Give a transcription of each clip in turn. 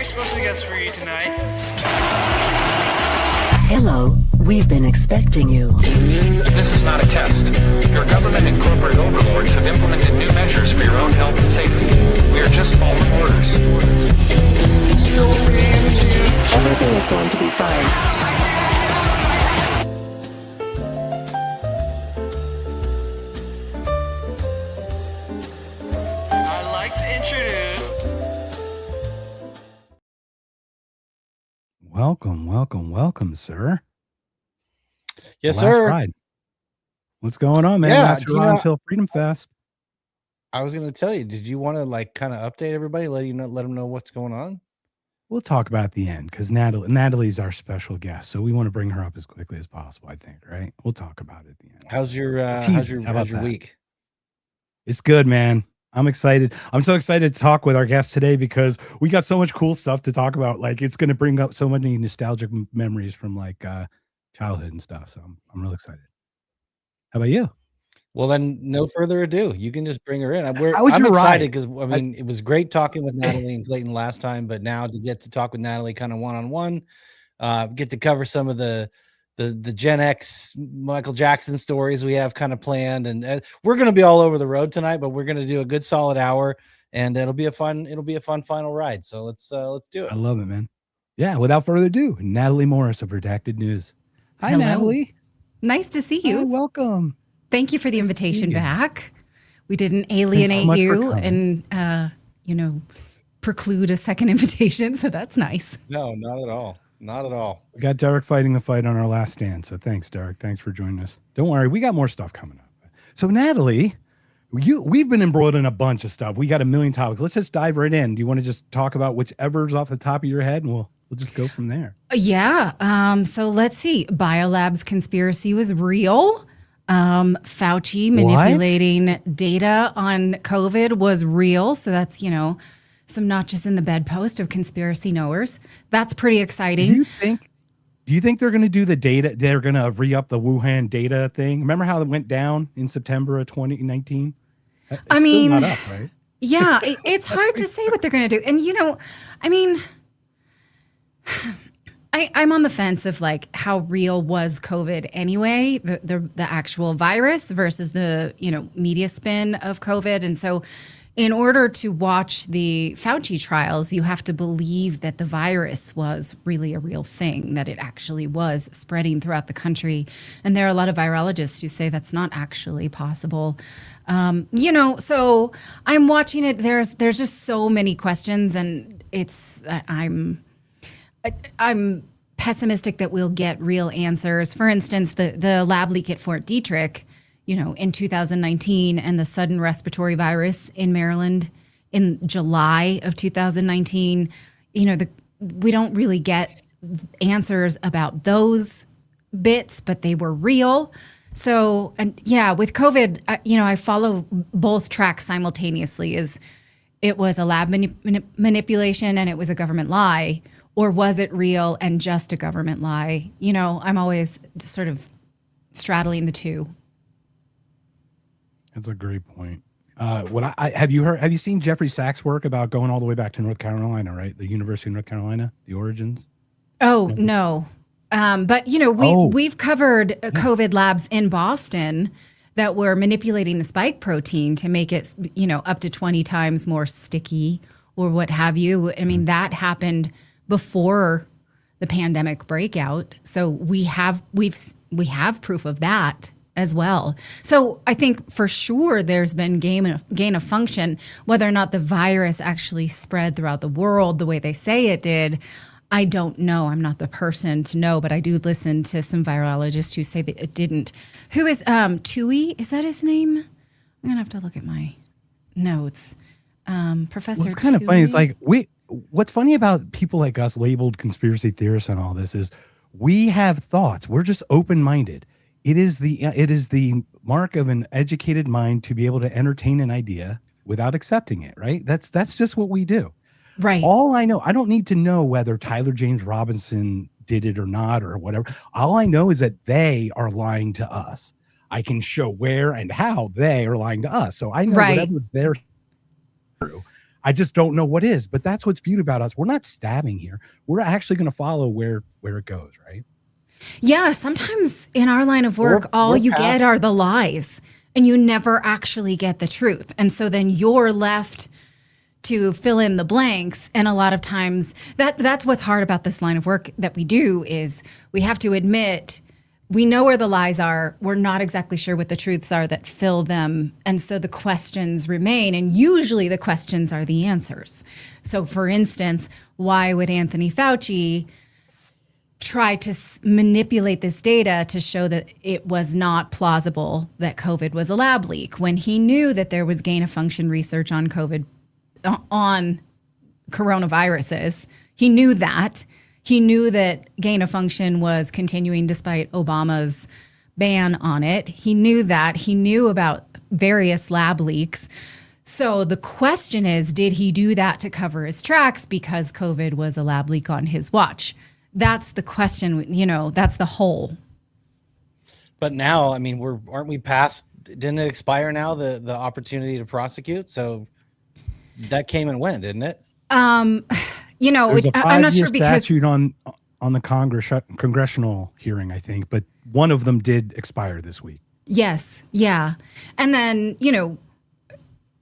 special guest for you tonight. Hello, we've been expecting you. This is not a test. Your government and corporate overlords have implemented new measures for your own health and safety. We are just following orders. Everything is going to be fine. I'd like to introduce... Welcome, sir. Yes, Last sir. ride. What's going on, man? Yeah, Last do you ride know- until Freedom Fest. I was going to tell you, did you want to like kind of update everybody, let them know what's going on? We'll talk about it at the end because Natalie's our special guest, so we want to bring her up as quickly as possible. I think, right? We'll talk about it at the end. How's your How about week? It's good, man. I'm excited. I'm so excited to talk with our guest today because we got so much cool stuff to talk about. Like, it's going to bring up so many nostalgic memories from like childhood and stuff. So I'm really excited. How about you? Well, then, no further ado. You can just bring her in. I'm How was excited your ride? because I mean, it was great talking with Natalie and Clayton last time, but now to get to talk with Natalie kind of one-on-one, get to cover some of the Gen X Michael Jackson stories we have kind of planned, and we're going to be all over the road tonight, but we're going to do a good solid hour, and it'll be a fun final ride. So let's do it. I love it, man. Yeah. Without further ado, Natali Morris of Redacted News. Hi, Hello. Natalie. Nice to see you. Hi, welcome. Thank you for the Nice to invitation see you. back. We didn't alienate much for you coming. and, preclude a second invitation. So that's nice. No, not at all. Not at all. We got Derek fighting the fight on our last stand. So thanks, Derek. Thanks for joining us. Don't worry, we got more stuff coming up. So Natalie, we've been embroiled in a bunch of stuff. We got a million topics. Let's just dive right in. Do you want to just talk about whichever's off the top of your head, and we'll just go from there? Yeah. So let's see. Biolab's conspiracy was real. Fauci manipulating data on COVID was real. So that's, some notches in the bedpost of conspiracy knowers. That's pretty exciting. Do you think they're going to do the data? They're going to re-up the Wuhan data thing. Remember how it went down in September of 2019? It's still not up, right? Yeah, it's hard to say what they're going to do. And, I'm on the fence of like how real was COVID anyway, the actual virus versus the, media spin of COVID. And so in order to watch the Fauci trials, you have to believe that the virus was really a real thing, that it actually was spreading throughout the country. And there are a lot of virologists who say that's not actually possible. So I'm watching it. There's just so many questions, and I'm pessimistic that we'll get real answers. For instance, the lab leak at Fort Detrick, in 2019, and the sudden respiratory virus in Maryland in July of 2019, we don't really get answers about those bits, but they were real. So, and yeah, with COVID, I follow both tracks simultaneously. It was a lab manipulation and it was a government lie, or was it real and just a government lie? I'm always sort of straddling the two. That's a great point. Have you seen Jeffrey Sachs' work about going all the way back to North Carolina, right? The University of North Carolina, the origins? Oh, no. But we've covered COVID labs in Boston that were manipulating the spike protein to make it, up to 20 times more sticky or what have you. I mean, that happened before the pandemic breakout. So we have proof of that as well. So I think for sure there's been gain of function. Whether or not the virus actually spread throughout the world the way they say it did, I don't know. I'm not the person to know, but I do listen to some virologists who say that it didn't. Who is Tui? Is that his name? I'm gonna have to look at my notes. Professor. What's kind of Tui? funny is like what's funny about people like us labeled conspiracy theorists and all this is we have thoughts. We're just open-minded. It is the mark of an educated mind to be able to entertain an idea without accepting it, right? That's just what we do. Right. All I know, I don't need to know whether Tyler James Robinson did it or not or whatever. All I know is that they are lying to us. I can show where and how they are lying to us. So I know whatever they're true. I just don't know what is. But that's what's beautiful about us. We're not stabbing here. We're actually going to follow where it goes, right? Yeah, sometimes in our line of work, all you get are the lies, and you never actually get the truth. And so then you're left to fill in the blanks. And a lot of times that's what's hard about this line of work that we do is we have to admit we know where the lies are. We're not exactly sure what the truths are that fill them. And so the questions remain. And usually the questions are the answers. So for instance, why would Anthony Fauci try to manipulate this data to show that it was not plausible that COVID was a lab leak when he knew that there was gain of function research on COVID, on coronaviruses? He knew that. He knew that gain of function was continuing despite Obama's ban on it. He knew that. He knew about various lab leaks. So the question is, did he do that to cover his tracks because COVID was a lab leak on his watch? That's the question, that's the whole. But now, I mean, aren't we past, didn't it expire now, the opportunity to prosecute? So that came and went, didn't it? I'm not sure because statute on the congressional hearing, I think, but one of them did expire this week. Yes. Yeah. And then,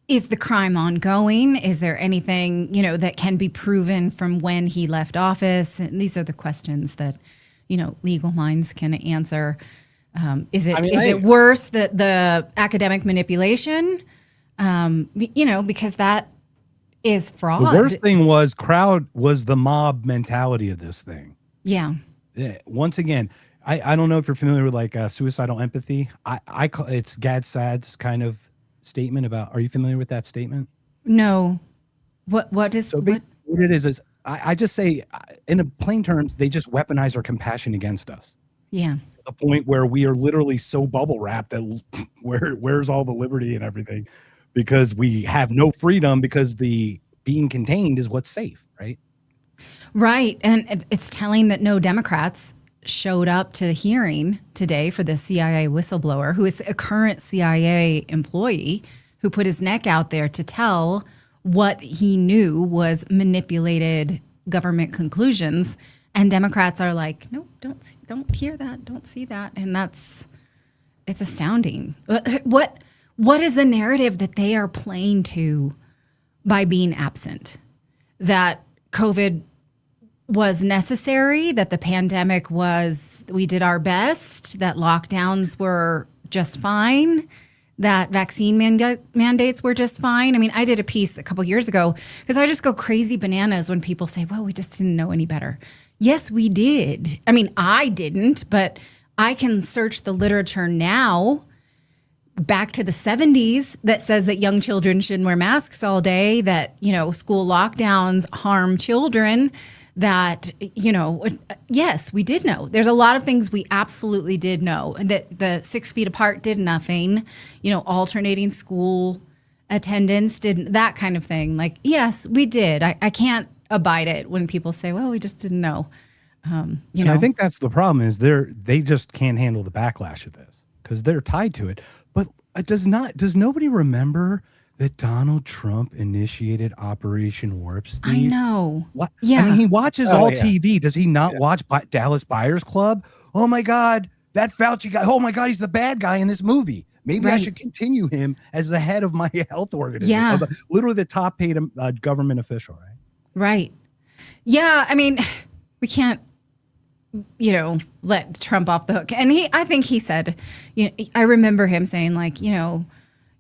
is the crime ongoing? Is there anything, that can be proven from when he left office? And these are the questions that, legal minds can answer. Is it worse that the academic manipulation? Because that is fraud. The worst thing was the mob mentality of this thing. Yeah. Once again, I don't know if you're familiar with like suicidal empathy. I call it's Gad Saad's kind of statement about. Are you familiar with that statement? No. What is? So what it is I just say in plain terms, they just weaponize our compassion against us. Yeah. To the point where we are literally so bubble wrapped that where's all the liberty and everything, because we have no freedom because the being contained is what's safe, right? Right. And it's telling that no Democrats showed up to the hearing today for the CIA whistleblower, who is a current CIA employee who put his neck out there to tell what he knew was manipulated government conclusions. And Democrats are like, no, don't hear that, don't see that. And it's astounding. What is the narrative that they are playing to by being absent? That COVID was necessary, that the pandemic we did our best, that lockdowns were just fine, that vaccine mandates were just fine. I mean, I did a piece a couple years ago because I just go crazy bananas when people say, well, we just didn't know any better. Yes, we did. I mean, I didn't, but I can search the literature now back to the 70s that says that young children shouldn't wear masks all day, that, school lockdowns harm children, that, yes, we did know. There's a lot of things we absolutely did know. That the 6 feet apart did nothing, alternating school attendance didn't, that kind of thing. Like, yes, we did. I can't abide it when people say, well, we just didn't know. And I think that's the problem is they just can't handle the backlash of this because they're tied to it. But does nobody remember that Donald Trump initiated Operation Warp Speed? I know. What? Yeah. I mean, he watches TV. Does he not watch Dallas Buyers Club? Oh my God, that Fauci guy. Oh my God, he's the bad guy in this movie. Maybe I should continue him as the head of my health organization. Yeah. Literally the top paid government official, right? Right. Yeah. I mean, we can't, let Trump off the hook. And I think he said, I remember him saying like,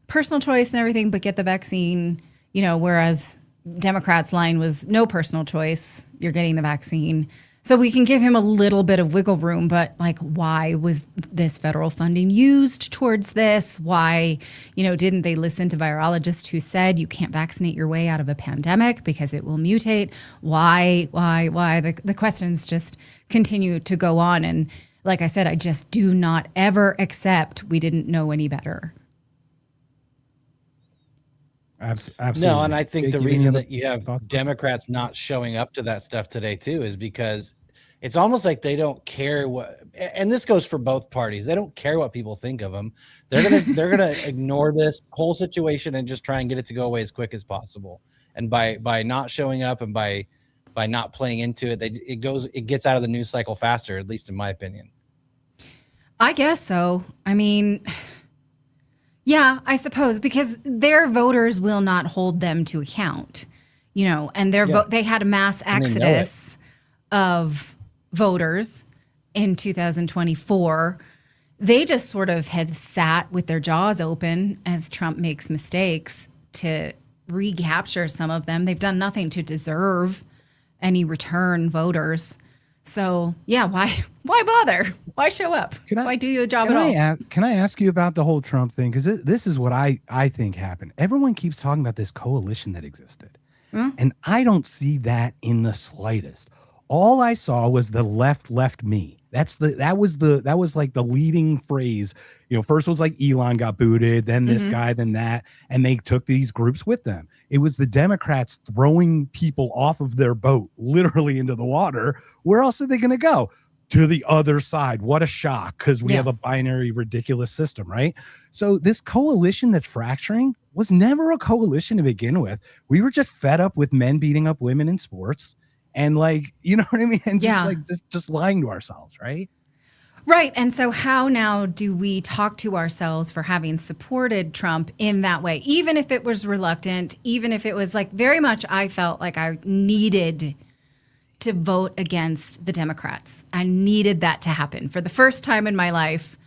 personal choice and everything, but get the vaccine, whereas Democrats' line was no personal choice. You're getting the vaccine. So we can give him a little bit of wiggle room, but like, why was this federal funding used towards this? Why, didn't they listen to virologists who said you can't vaccinate your way out of a pandemic because it will mutate? Why? The questions just continue to go on. And like I said, I just do not ever accept we didn't know any better. Absolutely. No, and I think the reason that you have Democrats not showing up to that stuff today too is because it's almost like they don't care what, and this goes for both parties. They don't care what people think of them. They're gonna ignore this whole situation and just try and get it to go away as quick as possible. and by not showing up and by not playing into it, it gets out of the news cycle faster, at least in my opinion. I guess so. I mean, yeah, I suppose, because their voters will not hold them to account, and they had a mass exodus of voters in 2024. They just sort of have sat with their jaws open as Trump makes mistakes to recapture some of them. They've done nothing to deserve any return voters. So yeah, why bother? Why show up? Why do your job at all? Can I ask you about the whole Trump thing? Because this is what I think happened. Everyone keeps talking about this coalition that existed, and I don't see that in the slightest. All I saw was the left me. That was like the leading phrase. First was like Elon got booted, then this guy, then that, and they took these groups with them. It was the Democrats throwing people off of their boat, literally into the water. Where else are they going to go? To the other side. What a shock, because we have a binary, ridiculous system, right? So this coalition that's fracturing was never a coalition to begin with. We were just fed up with men beating up women in sports. And you know what I mean? And just lying to ourselves, right? Right. And so how now do we talk to ourselves for having supported Trump in that way? Even if it was reluctant, even if it was very much, I felt like I needed to vote against the Democrats. I needed that to happen. For the first time in my life,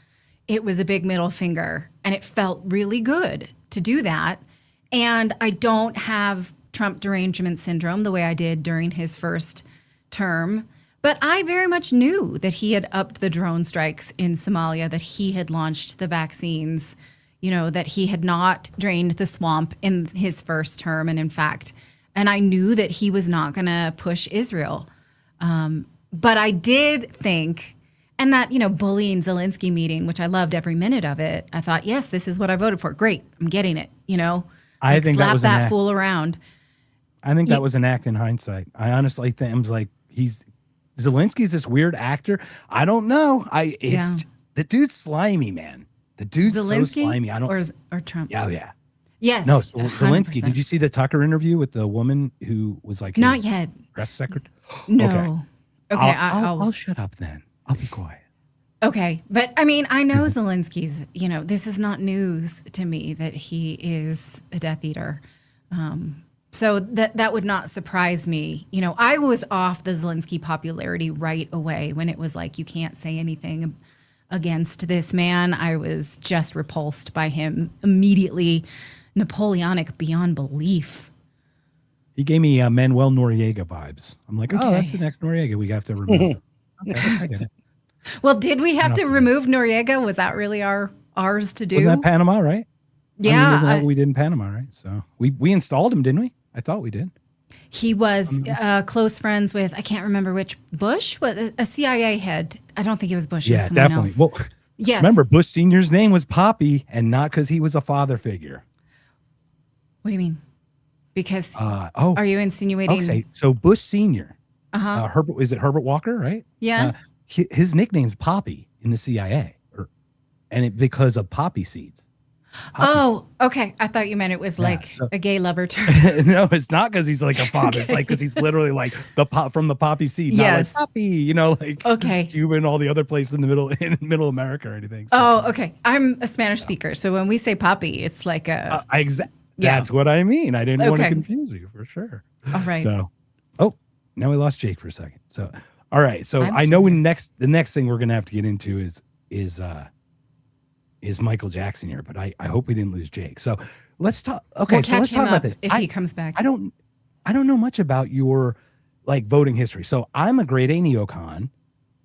it was a big middle finger, and it felt really good to do that. And I don't have Trump derangement syndrome the way I did during his first term. But I very much knew that he had upped the drone strikes in Somalia, that he had launched the vaccines, that he had not drained the swamp in his first term. And in fact, I knew that he was not going to push Israel. But I did think, and that, bullying Zelensky meeting, which I loved every minute of it. I thought, yes, this is what I voted for. Great. I'm getting it. I think slap that was that fool around. I think that was an act in hindsight. I honestly think I was like, Zelensky's this weird actor. I don't know. The dude's slimy, man. The dude's Zelensky, so slimy. I don't or Trump. Yeah. Yes. No, Zelensky. 100%. Did you see the Tucker interview with the woman who was like not his yet press secretary? No. Okay. I'll shut up then. I'll be quiet. Okay. But I mean, I know Zelensky's, this is not news to me that he is a Death Eater. So that would not surprise me. I was off the Zelensky popularity right away when it was like, you can't say anything against this man. I was just repulsed by him immediately. Napoleonic beyond belief. He gave me Manuel Noriega vibes. I'm like, oh, that's the next Noriega we have to remove. Okay, I get it. Well, did we have to remove Noriega? Was that really ours to do? Wasn't that Panama, right? Yeah. Isn't that what we did in Panama, right? So we installed him, didn't we? I thought we did. He was close friends with, I can't remember which, Bush? A CIA head. I don't think it was Bush. It was someone definitely. else. Well, yes. Remember, Bush Sr.'s name was Poppy, and not because he was a father figure. What do you mean? Because are you insinuating? Okay, so Bush Sr. Uh-huh. Is it Herbert Walker, right? Yeah. His nickname's Poppy in the CIA, because of poppy seeds. Poppy. Oh, okay. I thought you meant it was a gay lover term. No, it's not because he's like a father. It's like because he's literally like from the poppy seed. Yes. Not like Poppy, okay. Cuba and all the other places in middle America or anything. So. Oh, okay. I'm a Spanish speaker, so when we say poppy, it's like a. That's what I mean. I didn't want to confuse you for sure. All right. So, now we lost Jake for a second. So, all right. So I know the next thing we're gonna have to get into is Michael Jackson here, but I hope we didn't lose Jake. So let's talk. Okay, so let's talk about this. If he comes back. I don't know much about your voting history. So I'm a grade A neocon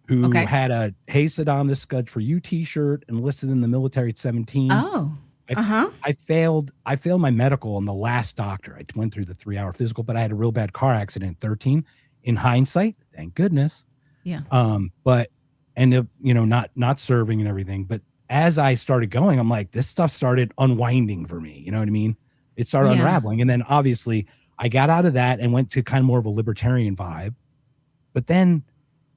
who had a "Hey Saddam, this Scud for You" T-shirt, enlisted in the military at 17. Oh. I failed my medical on the last doctor. I went through the 3-hour physical, but I had a real bad car accident at 13. In hindsight, thank goodness. Yeah. But ended up, not serving and everything. But as I started going, I'm like, this stuff started unwinding for me. You know what I mean? It started unraveling. And then obviously I got out of that and went to kind of more of a libertarian vibe. But then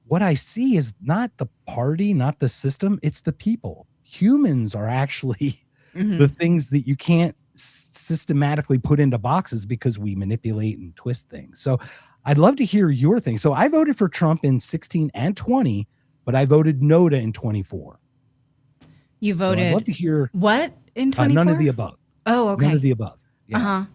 what I see is not the party, not the system. It's the people. Humans are actually the things that you can't systematically put into boxes because we manipulate and twist things. So I'd love to hear your thing. So I voted for Trump in 16 and 20, but I voted no to in 24. You voted. So I'd love to hear what in 24? None of the above. Oh, okay. None of the above. Yeah.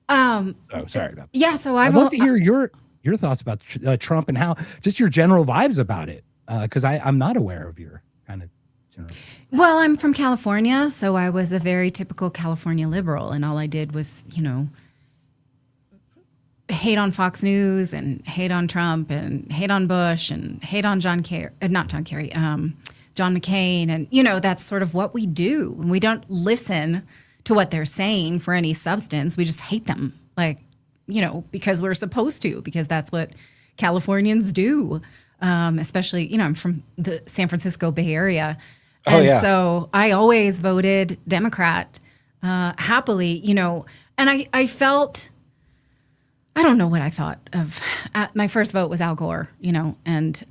Uh-huh. Oh, sorry about that. Yeah. So I'd love to hear your thoughts about Trump and how just your general vibes about it. Because I'm not aware of your kind of general. Well, I'm from California, so I was a very typical California liberal, and all I did was, hate on Fox News and hate on Trump and hate on Bush and hate on John McCain, and that's sort of what we do. And we don't listen to what they're saying for any substance. We just hate them, because we're supposed to, because that's what Californians do. Especially, I'm from the San Francisco Bay Area. And so I always voted Democrat happily, and I felt, I don't know what I thought of. My first vote was Al Gore, and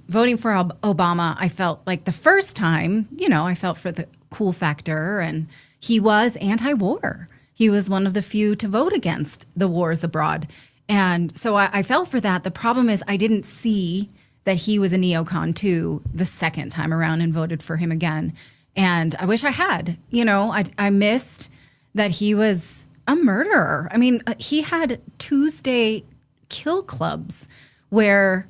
voting for Obama, I felt like the first time, I felt for the cool factor, and he was anti-war. He was one of the few to vote against the wars abroad. And so I fell for that. The problem is I didn't see that he was a neocon too the second time around and voted for him again. And I wish I had, I missed that he was a murderer. I mean, he had Tuesday kill clubs where,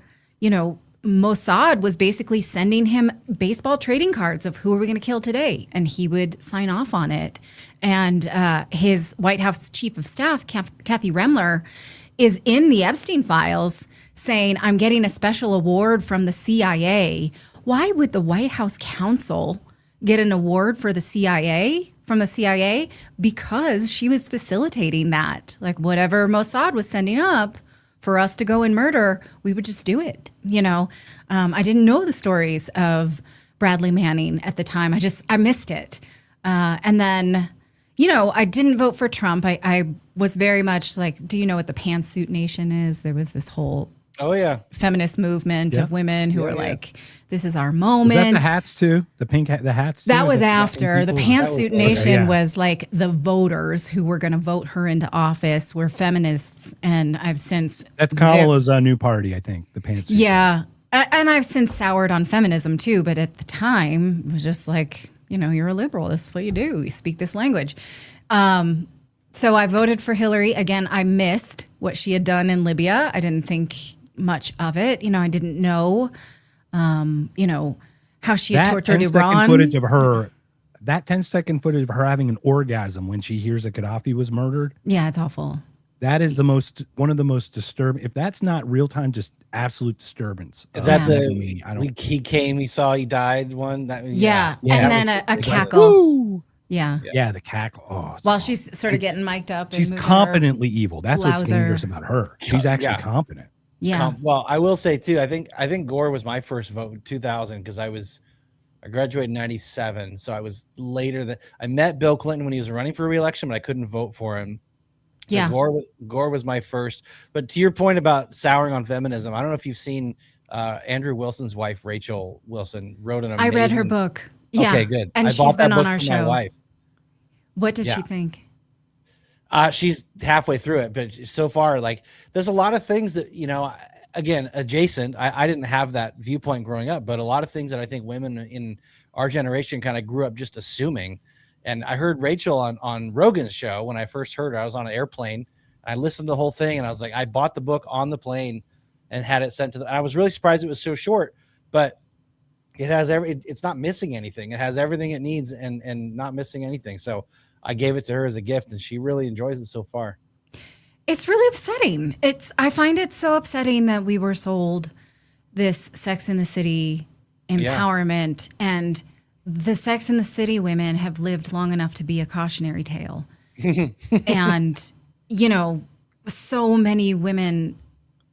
Mossad was basically sending him baseball trading cards of who are we going to kill today. And he would sign off on it. And his White House chief of staff, Kathy Remler, is in the Epstein files saying, I'm getting a special award from the CIA. Why would the White House counsel get an award for the CIA, from the CIA? Because she was facilitating that. Like whatever Mossad was sending up for us to go and murder, we would just do it. I didn't know the stories of Bradley Manning at the time. I missed it. And then, I didn't vote for Trump. I was very much like, do you know what the Pantsuit Nation is? There was this whole feminist movement of women who were like, this is our moment. Was that the hats too? The hats too? That was after. The Pantsuit Nation was like the voters who were going to vote her into office were feminists. And I've since... That's Kamala's new party, I think, the Pantsuit. Yeah. And I've since soured on feminism too. But at the time, it was just like, you're a liberal. This is what you do. You speak this language. So I voted for Hillary. Again, I missed what she had done in Libya. I didn't think much of it. I didn't know, how she had tortured Iran. That 10-second footage of her having an orgasm when she hears that Gaddafi was murdered. Yeah, it's awful. That is one of the most disturbing. If that's not real time, just absolute disturbance. Is that he came, he saw, he died one? And then a cackle. Yeah, the cackle. Oh, while she's sort of getting mic'd up. She's competently evil. That's what's dangerous about her. She's actually competent. Yeah. Well, I will say too, I think Gore was my first vote in 2000 because I graduated in 97. So I was later I met Bill Clinton when he was running for re-election, but I couldn't vote for him. So yeah. Gore was my first. But to your point about souring on feminism, I don't know if you've seen Andrew Wilson's wife, Rachel Wilson, wrote an amazing... I read her book. Yeah. Okay, good. And she's been on our show. My wife. What does she think? She's halfway through it, but so far, there's a lot of things that, again, adjacent. I didn't have that viewpoint growing up, but a lot of things that I think women in our generation kind of grew up just assuming. And I heard Rachel on Rogan's show when I first heard her. I was on an airplane. I listened to the whole thing, and I was like, I bought the book on the plane and had it sent to I was really surprised it was so short, but it has it's not missing anything. It has everything it needs and not missing anything. So I gave it to her as a gift, and she really enjoys it so far. It's really upsetting. I find it so upsetting that we were sold this Sex in the City empowerment, and the Sex in the City women have lived long enough to be a cautionary tale. And, so many women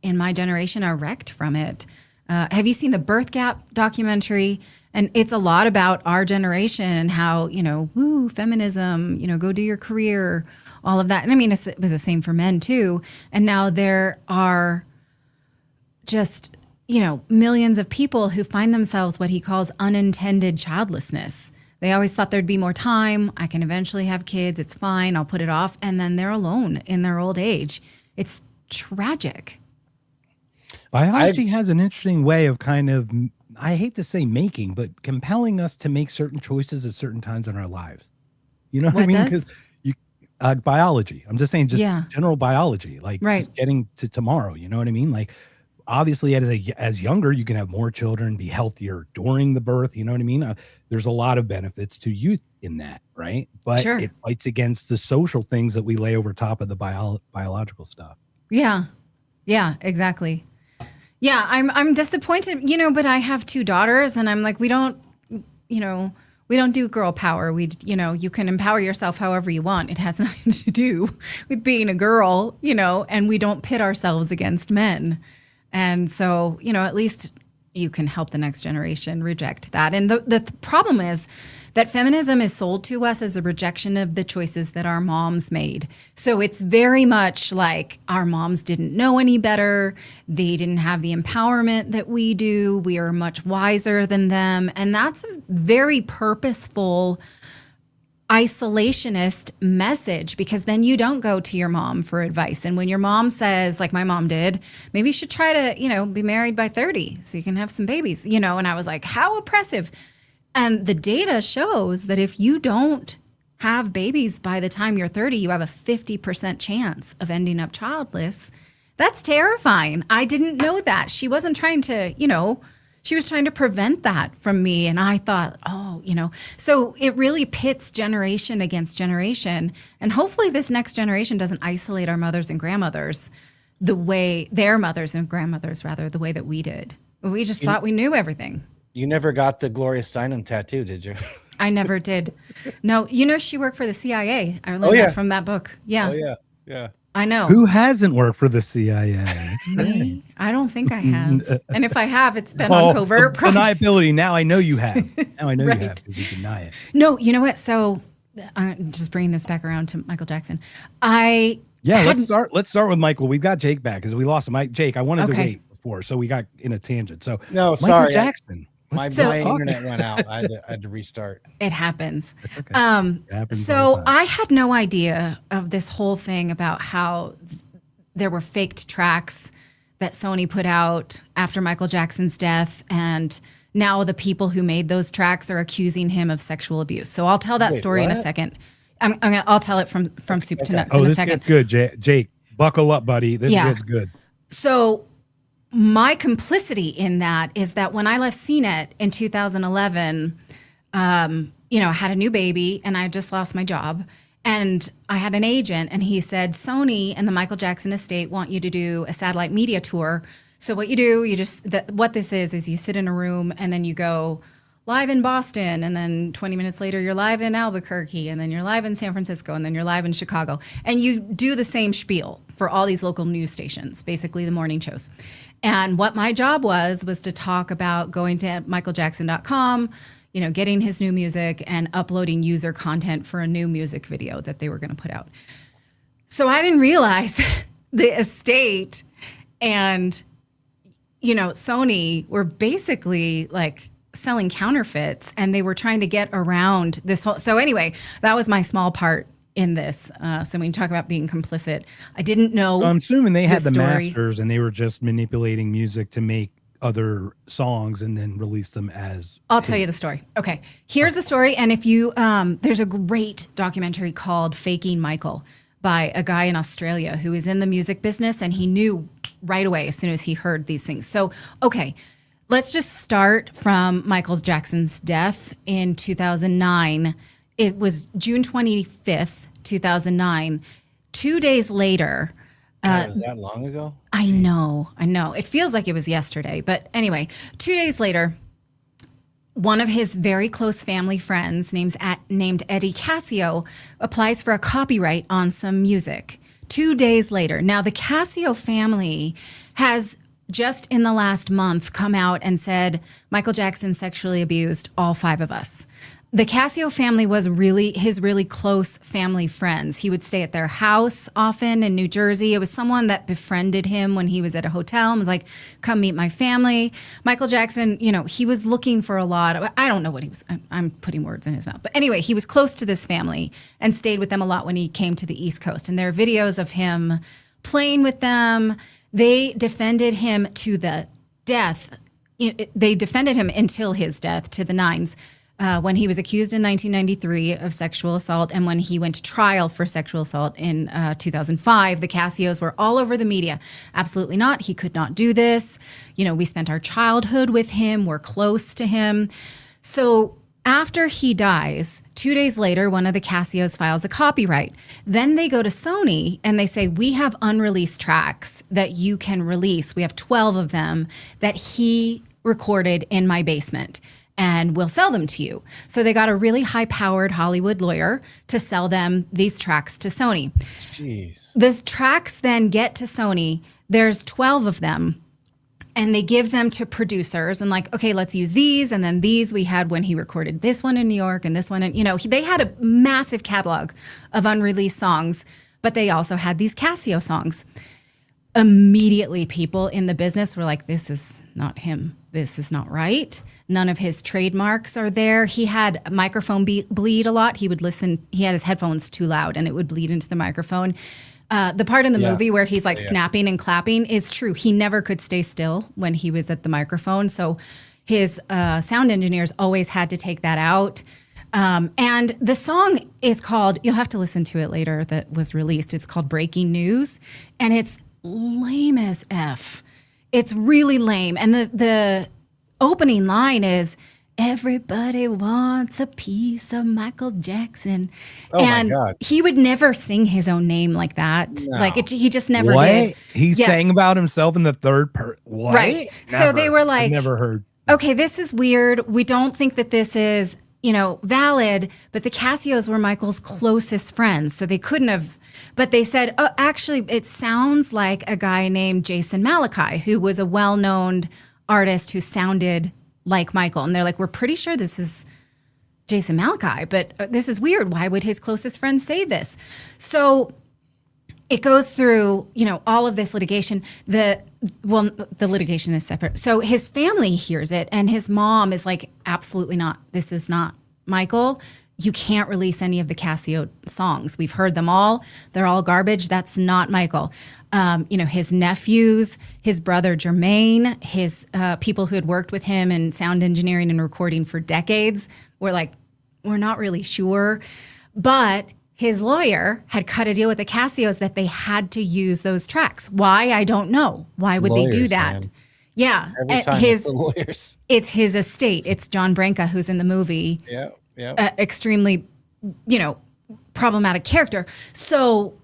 in my generation are wrecked from it. Have you seen the Birth Gap documentary? And it's a lot about our generation and how, woo, feminism, go do your career, all of that. And I mean, it was the same for men too. And now there are just, millions of people who find themselves what he calls unintended childlessness. They always thought there'd be more time. I can eventually have kids. It's fine. I'll put it off. And then they're alone in their old age. It's tragic. Biology has an interesting way of kind of, I hate to say making, but compelling us to make certain choices at certain times in our lives. You know what I mean? Because biology, I'm just saying, just general biology, like just getting to tomorrow. You know what I mean? Like, obviously, as younger, you can have more children, be healthier during the birth. You know what I mean? There's a lot of benefits to youth in that, right? But it fights against the social things that we lay over top of the biological stuff. Yeah, exactly. Yeah, I'm disappointed, but I have 2 daughters, and I'm like, we don't do girl power. You can empower yourself however you want. It has nothing to do with being a girl, and we don't pit ourselves against men. And so, at least you can help the next generation reject that. And the problem is that feminism is sold to us as a rejection of the choices that our moms made. So it's very much like our moms didn't know any better. They didn't have the empowerment that we do. We are much wiser than them. And that's a very purposeful isolationist message, because then you don't go to your mom for advice. And when your mom says, like my mom did, maybe you should try to, be married by 30 so you can have some babies, and I was like, how oppressive. And the data shows that if you don't have babies by the time you're 30, you have a 50% chance of ending up childless. That's terrifying. I didn't know that. She wasn't trying to, she was trying to prevent that from me. And I thought, so it really pits generation against generation. And hopefully this next generation doesn't isolate our mothers and grandmothers the way their mothers and grandmothers, rather, the way that we did. We just thought we knew everything. You never got the Gloria Steinem tattoo, did you? I never did. No, she worked for the CIA. I learned that from that book. Yeah. Oh, yeah. I know. Who hasn't worked for the CIA? Me? I don't think I have. And if I have, it's been on covert projects. Deniability. Now I know you have. Now I know you have, because you deny it. No, you know what? So I'm just bringing this back around to Michael Jackson. Let's start with Michael. We've got Jake back because we lost him. Jake, I wanted to wait before, so we got in a tangent. So Michael Jackson. My internet went out. I had to restart. It happens. That's okay. It happens so I had no idea of this whole thing about how there were faked tracks that Sony put out after Michael Jackson's death, and now the people who made those tracks are accusing him of sexual abuse. So I'll tell that story in a second. I'll tell it from soup to nuts in a second. This gets good, Jake. Buckle up, buddy. This gets good. So my complicity in that is that when I left CNET in 2011, I had a new baby and I just lost my job. And I had an agent, and he said, Sony and the Michael Jackson estate want you to do a satellite media tour. So what you do, what this is you sit in a room and then you go live in Boston, and then 20 minutes later you're live in Albuquerque, and then you're live in San Francisco, and then you're live in Chicago. And you do the same spiel for all these local news stations, basically the morning shows. And what my job was to talk about going to michaeljackson.com, getting his new music and uploading user content for a new music video that they were going to put out. So I didn't realize the estate and, Sony were basically like selling counterfeits, and they were trying to get around this whole. So anyway, that was my small part in this. So when you talk about being complicit, I didn't know. So I'm assuming they had the masters and they were just manipulating music to make other songs and then release them as. I'll tell you the story. Okay, here's the story. And if you, there's a great documentary called Faking Michael by a guy in Australia who is in the music business, and he knew right away as soon as he heard these things. So, okay, let's just start from Michael Jackson's death in 2009. It was June 25th, 2009. 2 days later. Was that long ago? I know. It feels like it was yesterday. But anyway, 2 days later, one of his very close family friends named Eddie Casio applies for a copyright on some music. 2 days later. Now, the Casio family has just in the last month come out and said Michael Jackson sexually abused all 5 of us. the Casio family was his really close family friends. He would stay at their house often in New Jersey. It was someone that befriended him when he was at a hotel and was like, come meet my family. Michael Jackson, he was looking for a lot. I don't know what he was. I'm putting words in his mouth. But anyway, he was close to this family and stayed with them a lot when he came to the East Coast. And there are videos of him playing with them. They defended him to the death. They defended him until his death to the nines. When he was accused in 1993 of sexual assault and when he went to trial for sexual assault in 2005, the Casios were all over the media. Absolutely not. He could not do this. We spent our childhood with him. We're close to him. So after he dies, 2 days later, one of the Casios files a copyright. Then they go to Sony and they say, we have unreleased tracks that you can release. We have 12 of them that he recorded in my basement, and we'll sell them to you. So they got a really high-powered Hollywood lawyer to sell them these tracks to Sony. Jeez. The tracks then get to Sony. There's 12 of them, and they give them to producers and like, okay, let's use these. And then these we had when he recorded this one in New York and this one. And, they had a massive catalog of unreleased songs, but they also had these Casio songs. Immediately, people in the business were like, this is not him. This is not right. None of his trademarks are there. He had microphone bleed a lot. He would listen. He had his headphones too loud and it would bleed into the microphone. The part in the movie where he's like snapping and clapping is true. He never could stay still when he was at the microphone. So his sound engineers always had to take that out. And the song is called, you'll have to listen to it later, that was released. It's called Breaking News. And it's lame as F. It's really lame. And the opening line is, everybody wants a piece of Michael Jackson. Oh, and my God. He would never sing his own name like that. No. He just never what? did. He sang about himself in the third person. What? Right. Never. So they were like, I've never heard. Okay, this is weird. We don't think that this is, valid, but the Casios were Michael's closest friends, so they couldn't have. But they said, oh, actually, it sounds like a guy named Jason Malachi, who was a well-known artist who sounded like Michael. And they're like, we're pretty sure this is Jason Malachi, but this is weird. Why would his closest friend say this? So it goes through, all of this litigation. The litigation is separate. So his family hears it, and his mom is like, absolutely not. This is not Michael. You can't release any of the Casio songs. We've heard them all. They're all garbage. That's not Michael. His nephews, his brother Jermaine, his people who had worked with him in sound engineering and recording for decades were like, we're not really sure. But his lawyer had cut a deal with the Casios that they had to use those tracks. Why? I don't know. Why would they do that? Man. Yeah. Every time it's the lawyers. It's his estate. It's John Branca, who's in the movie. Yeah. Extremely, problematic character. So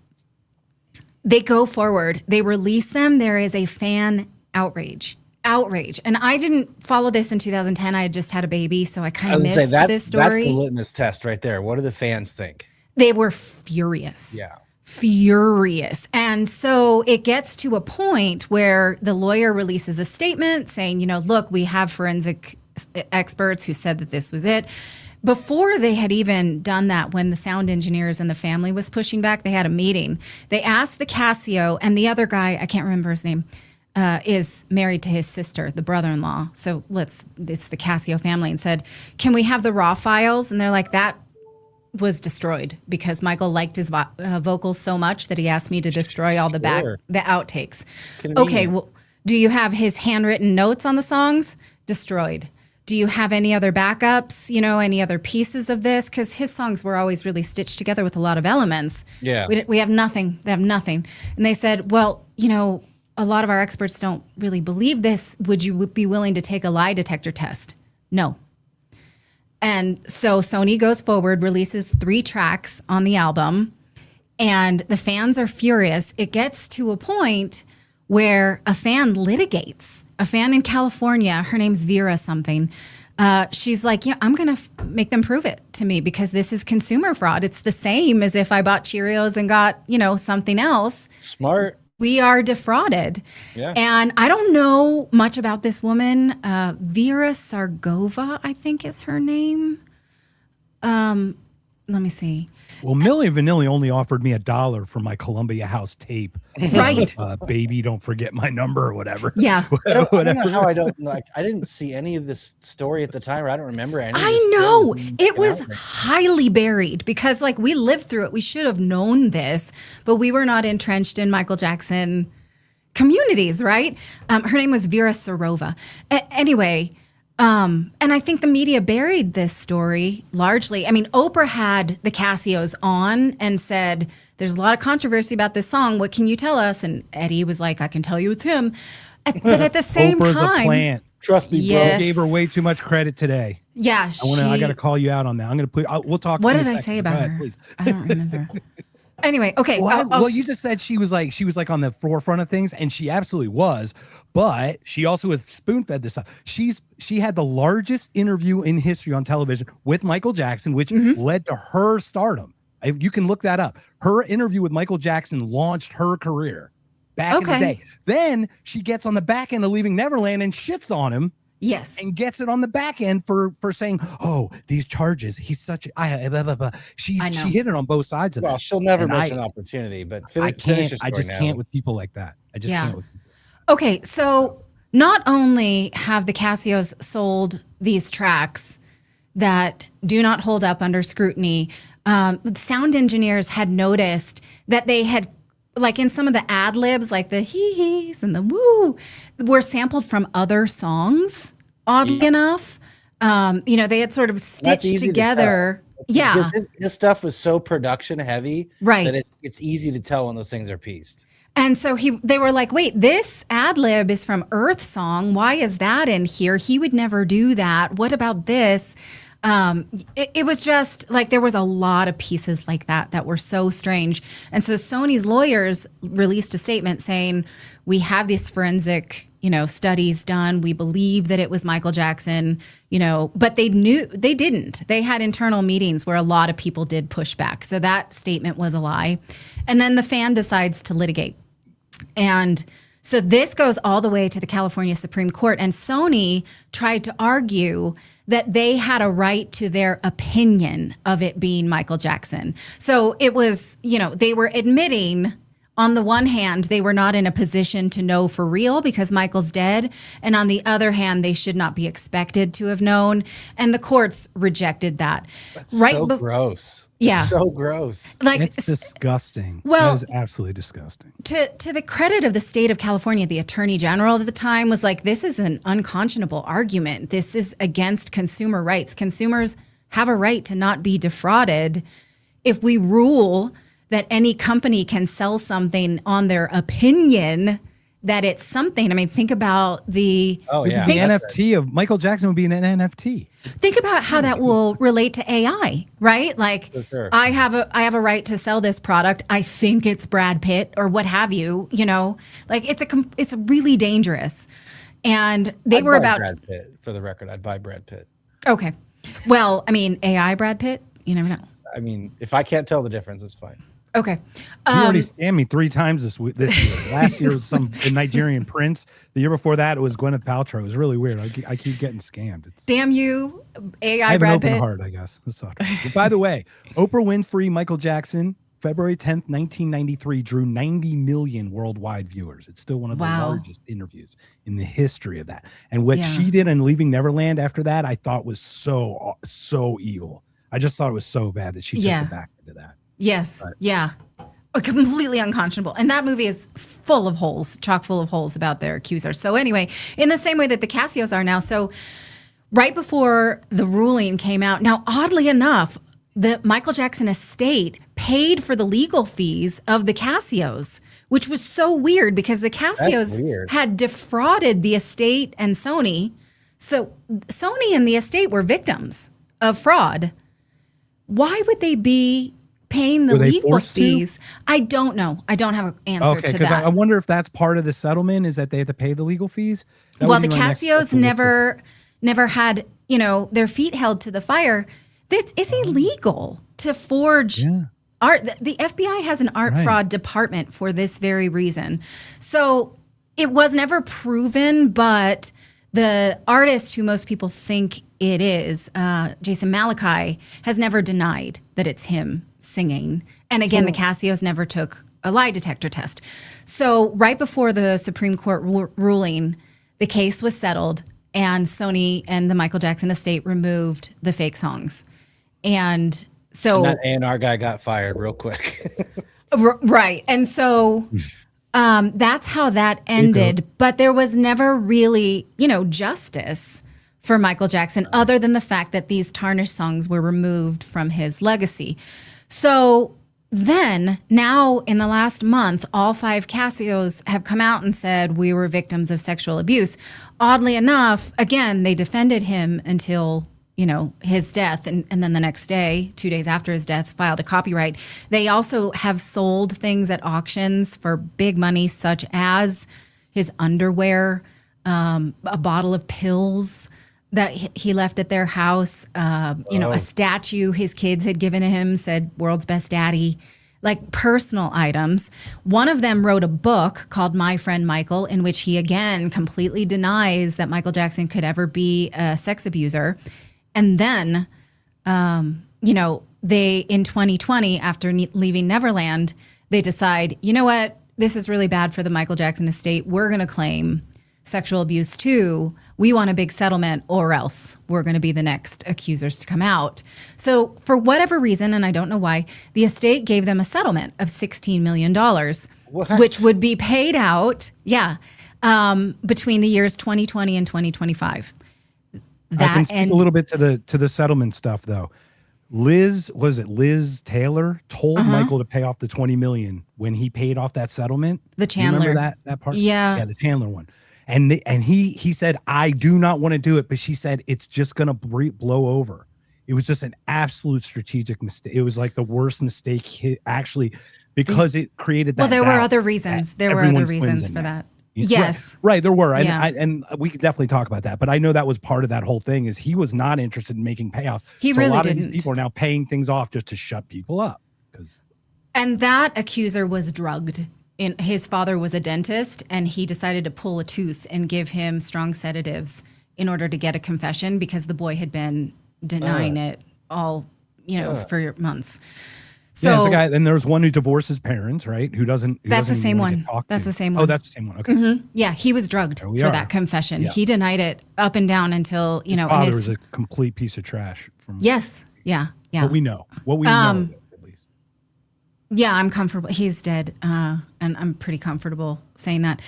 they go forward. They release them. There is a fan outrage. And I didn't follow this in 2010. I had just had a baby, so I kind of missed this story. That's the litmus test right there. What do the fans think? They were furious. Yeah. Furious. And so it gets to a point where the lawyer releases a statement saying, look, we have forensic experts who said that this was it. Before they had even done that, when the sound engineers and the family was pushing back, they had a meeting. They asked the Casio, and the other guy, I can't remember his name, is married to his sister, the brother-in-law. So it's the Casio family, and said, can we have the raw files? And they're like, that was destroyed because Michael liked his vocals so much that he asked me to destroy all the outtakes. Okay, well, do you have his handwritten notes on the songs? Destroyed. Do you have any other backups, any other pieces of this? Because his songs were always really stitched together with a lot of elements. Yeah. We have nothing. They have nothing. And they said, well, a lot of our experts don't really believe this. Would you be willing to take a lie detector test? No. And so Sony goes forward, releases 3 tracks on the album, and the fans are furious. It gets to a point where a fan litigates. A fan in California, her name's Vera something. She's like, I'm going to make them prove it to me because this is consumer fraud. It's the same as if I bought Cheerios and got, something else. Smart. We are defrauded. Yeah. And I don't know much about this woman. Vera Sargova, I think is her name. Let me see. Well, Milli Vanilli only offered me $1 for my Columbia House tape. Right. Baby, don't forget my number or whatever. Yeah. I don't know how I don't like. I didn't see any of this story at the time. Or I don't remember any. Of this I know story it was out there. highly buried because like we lived through it. We should have known this, but we were not entrenched in Michael Jackson communities, right? Her name was Vera Serova. Anyway, and I think the media buried this story largely. I mean, Oprah had the Casios on and said, there's a lot of controversy about this song. What can you tell us? And Eddie was like, I can tell you it's him. But at the same Oprah's time, a plant. Trust me, Yes. You gave her way too much credit today. yeah, I got to call you out on that. I'm going to we'll talk. What in a did I second. say Go about ahead, her? please. I don't remember. Anyway, okay. Well, you just said she was like on the forefront of things, and she absolutely was. But she also was spoon-fed this stuff. She had the largest interview in history on television with Michael Jackson, which led to her stardom. You can look that up. Her interview with Michael Jackson launched her career back in the day. Then she gets on the back end of Leaving Neverland and shits on him. Yes. And gets it on the back end for saying, "Oh, these charges. He's such blah, blah, blah." She hit it on both sides of Well, that. she'll never And miss an opportunity. But I finish can't. your I story just now. can't with people like that. I just can't with. Okay, so not only have the Casios sold these tracks that do not hold up under scrutiny, sound engineers had noticed that they had, like in some of the ad libs, like the hee-hees and the woo, were sampled from other songs, oddly enough. They had sort of stitched together. Yeah. Because his stuff was so production heavy that it's easy to tell when those things are pieced. And so they were like, wait, this ad lib is from Earth Song. Why is that in here? He would never do that. What about this? It was just like there was a lot of pieces like that were so strange. And so Sony's lawyers released a statement saying, we have these forensic, studies done. We believe that it was Michael Jackson, but they didn't. They had internal meetings where a lot of people did push back. So that statement was a lie. And then the fan decides to litigate. And so this goes all the way to the California Supreme Court. And Sony tried to argue that they had a right to their opinion of it being Michael Jackson. So it was, they were admitting, on the one hand, they were not in a position to know for real because Michael's dead. And on the other hand, they should not be expected to have known. And the courts rejected that. That's so gross. Yeah. It's so gross. Like, it's disgusting. Well, that is absolutely disgusting. To the credit of the state of California, the attorney general at the time was like, this is an unconscionable argument. This is against consumer rights. Consumers have a right to not be defrauded. If we rule that any company can sell something on their opinion that it's something. I mean, think about the NFT of Michael Jackson would be an NFT. Think about how that will relate to AI, right? Like, sure. I have a right to sell this product. I think it's Brad Pitt or what have you. Like it's really dangerous. And I'd buy Brad Pitt, for the record. I'd buy Brad Pitt. Okay, well, I mean, AI Brad Pitt. You never know. I mean, if I can't tell the difference, it's fine. Okay. You already scammed me 3 times this year. Last year was some Nigerian prince. The year before that, it was Gwyneth Paltrow. It was really weird. I keep getting scammed. Damn you, AI I have Brad an open Pitt. heart, I guess. That's not true. But by the way, Oprah Winfrey, Michael Jackson, February 10th, 1993, drew 90 million worldwide viewers. It's still one of the largest interviews in the history of that. And what she did in Leaving Neverland after that, I thought was so evil. I just thought it was so bad that she took it back into that. Yes. But, Completely unconscionable. And that movie is full of holes, chock full of holes about their accuser. So anyway, in the same way that the Casios are now. So right before the ruling came out, now oddly enough, the Michael Jackson estate paid for the legal fees of the Casios, which was so weird because the Casios had defrauded the estate and Sony. So Sony and the estate were victims of fraud. Why would they be paying the legal fees? I don't know. I don't have an answer to that. I wonder if that's part of the settlement is that they have to pay the legal fees. Well, the Casios never had, their feet held to the fire. It's illegal to forge art. The FBI has an art fraud department for this very reason. So it was never proven, but The artist who most people think it is, Jason Malachi, has never denied that it's him singing. And again, the Casios never took a lie detector test. So right before the Supreme Court ruling, the case was settled, and Sony and the Michael Jackson estate removed the fake songs. And so that A&R guy got fired real quick. Right. And so that's how that ended. But there was never really, justice for Michael Jackson other than the fact that these tarnished songs were removed from his legacy. So then, now in the last month, all 5 Casios have come out and said we were victims of sexual abuse. Oddly enough, again, they defended him until his death. And then the next day, 2 days after his death, filed a copyright. They also have sold things at auctions for big money, such as his underwear, a bottle of pills that he left at their house, a statue his kids had given to him, said world's best daddy, like personal items. One of them wrote a book called My Friend Michael, in which he again completely denies that Michael Jackson could ever be a sex abuser. And then, they, in 2020, after leaving Neverland, they decide, you know what, this is really bad for the Michael Jackson estate. We're going to claim sexual abuse too. We want a big settlement, or else we're going to be the next accusers to come out. So for whatever reason, and I don't know why, the estate gave them a settlement of $16 million, which would be paid out, between the years 2020 and 2025. I can speak a little bit to the settlement stuff, though. Liz Taylor told Michael to pay off the $20 million when he paid off that settlement. The Chandler. Remember that part? Yeah, the Chandler one. And he said, I do not want to do it, but she said it's just gonna blow over. It was just an absolute strategic mistake. It was like the worst mistake actually, because it created that. Well, there were other reasons. There were other reasons for that. Yes. Right, there were. And we could definitely talk about that. But I know that was part of that whole thing, is he was not interested in making payoffs. He really a lot didn't. of these people are now paying things off just to shut people up. And that accuser was drugged. His father was a dentist, and he decided to pull a tooth and give him strong sedatives in order to get a confession, because the boy had been denying it all, for months. So it's a guy, and there's one who divorced his parents, right? That's the same one. That's the same one. Oh, that's the same one. Okay. Mm-hmm. Yeah, he was drugged for that confession. Yeah. He denied it up and down until his father was a complete piece of trash. Yes. Yeah. Yeah. What we know. At least. Yeah, I'm comfortable. He's dead, and I'm pretty comfortable saying that.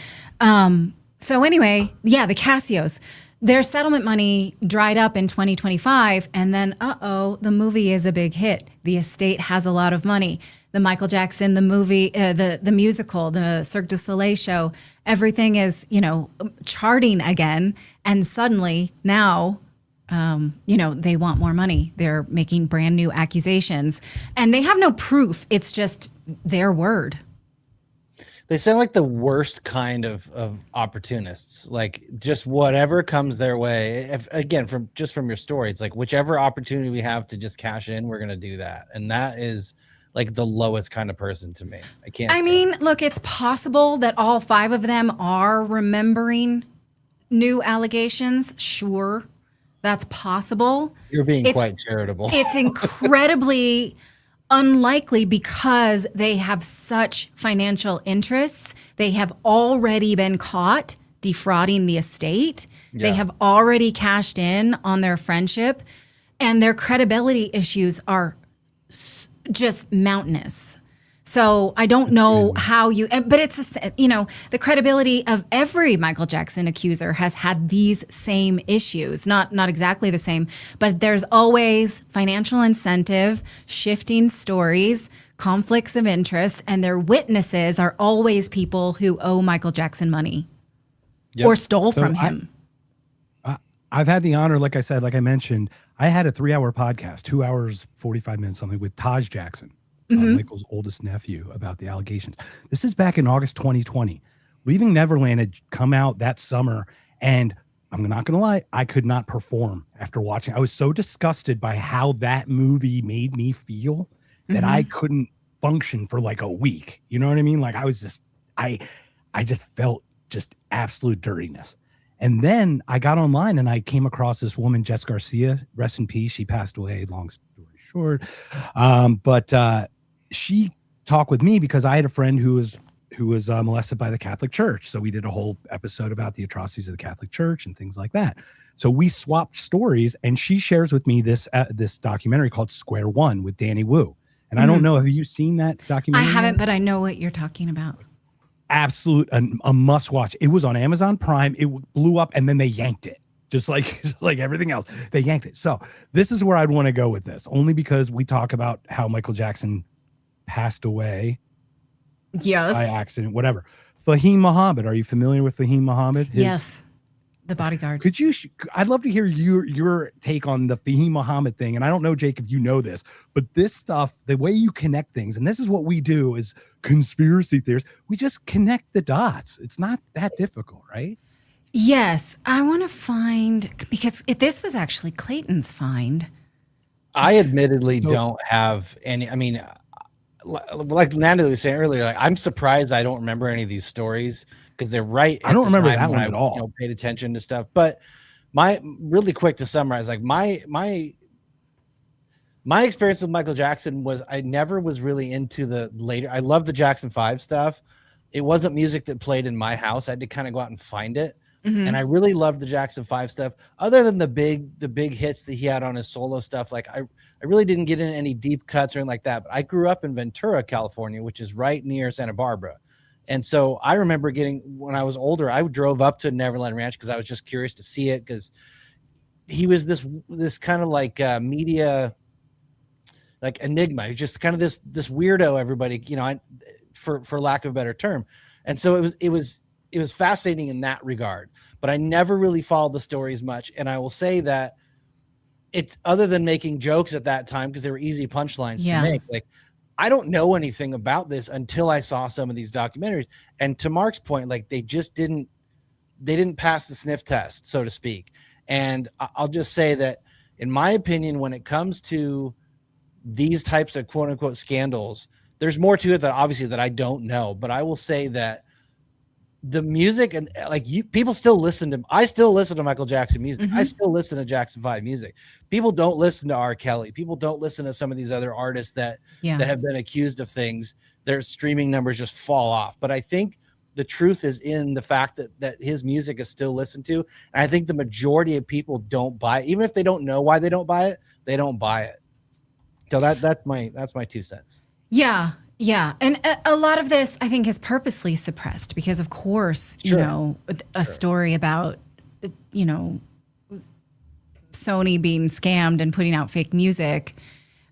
So anyway, the Casios. Their settlement money dried up in 2025, and then, the movie is a big hit. The estate has a lot of money. The Michael Jackson, the movie, the musical, the Cirque du Soleil show, everything is, charting again. And suddenly now, they want more money. They're making brand new accusations, and they have no proof. It's just their word. They sound like the worst kind of opportunists. Like, just whatever comes their way. From your story, it's like whichever opportunity we have to just cash in, we're gonna do that. And that is like the lowest kind of person to me. I mean, look, it's possible that all 5 of them are remembering new allegations. Sure, that's possible. You're being quite charitable. It's incredibly unlikely, because they have such financial interests. They have already been caught defrauding the estate. Yeah. They have already cashed in on their friendship, and their credibility issues are just mountainous. So I don't know how but it's, the credibility of every Michael Jackson accuser has had these same issues, not exactly the same, but there's always financial incentive, shifting stories, conflicts of interest, and their witnesses are always people who owe Michael Jackson money or stole from him. I've had the honor, like I mentioned, I had a 3-hour podcast, 2 hours, 45 minutes, something, with Taj Jackson. Michael's oldest nephew, about the allegations. This is back in August 2020. Leaving Neverland had come out that summer, and I'm not going to lie, I could not perform after watching. I was so disgusted by how that movie made me feel that I couldn't function for like a week. You know what I mean? Like I was just, I just felt just absolute dirtiness. And then I got online and I came across this woman, Jess Garcia, rest in peace. She passed away, long story short. But she talked with me because I had a friend who was molested by the Catholic Church. So we did a whole episode about the atrocities of the Catholic Church and things like that. So we swapped stories, and she shares with me this documentary called Square One with Danny Wu. And I don't know, have you seen that documentary? I haven't, but I know what you're talking about. Absolute, a must watch. It was on Amazon Prime. It blew up, and then they yanked it. Just like everything else, they yanked it. So this is where I'd want to go with this, only because we talk about how Michael Jackson passed away. Yes. By accident, whatever. Fahim Muhammad. Are you familiar with Fahim Muhammad? Yes. The bodyguard. Could you? I'd love to hear your take on the Fahim Muhammad thing. And I don't know, Jake, if you know this, but this stuff, the way you connect things, and this is what we do as conspiracy theorists, we just connect the dots. It's not that difficult, right? Yes. I want to find, because this was actually Clayton's find. I admittedly don't have any. I mean, like Natalie was saying earlier, like, I'm surprised I don't remember any of these stories because they're right. I don't remember that one at all. Paid attention to stuff, but really quick to summarize, like my experience with Michael Jackson was I never was really into the later. I love the Jackson 5 stuff. It wasn't music that played in my house. I had to kind of go out and find it. Mm-hmm. And I really loved the Jackson 5 stuff. Other than the big hits that he had on his solo stuff, like I really didn't get into any deep cuts or anything like that. But I grew up in Ventura, California, which is right near Santa Barbara. And so I remember when I was older, I drove up to Neverland Ranch because I was just curious to see it, because he was this kind of like media, like enigma. He's just kind of this weirdo, everybody, for lack of a better term. And so it was fascinating in that regard, but I never really followed the stories much. And I will say that it's, other than making jokes at that time, because they were easy punchlines to make, like, I don't know anything about this until I saw some of these documentaries. And to Mark's point, like, they didn't pass the sniff test, so to speak. And I'll just say that, in my opinion, when it comes to these types of quote unquote scandals, there's more to it that obviously that I don't know, but I will say that the music, and like, people still listen to, I still listen to Michael Jackson music. Mm-hmm. I still listen to Jackson 5 music. People don't listen to R. Kelly. People don't listen to some of these other artists that have been accused of things. Their streaming numbers just fall off. But I think the truth is in the fact that his music is still listened to. And I think the majority of people don't buy it. Even if they don't know why they don't buy it, they don't buy it. So that's my 2 cents. Yeah. Yeah. And a lot of this, I think, is purposely suppressed because, of course, a story about, Sony being scammed and putting out fake music.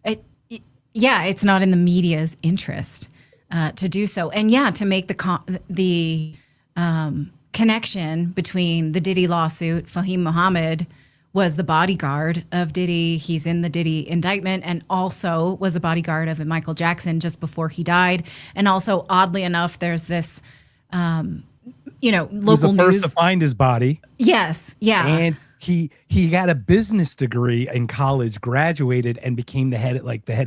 It's not in the media's interest to do so. And to make the connection between the Diddy lawsuit, Fahim Muhammad was the bodyguard of Diddy. He's in the Diddy indictment, and also was a bodyguard of Michael Jackson just before he died. And also, oddly enough, there's this, local news. The first to find his body. Yes. Yeah. And he got a business degree in college, graduated, and became the head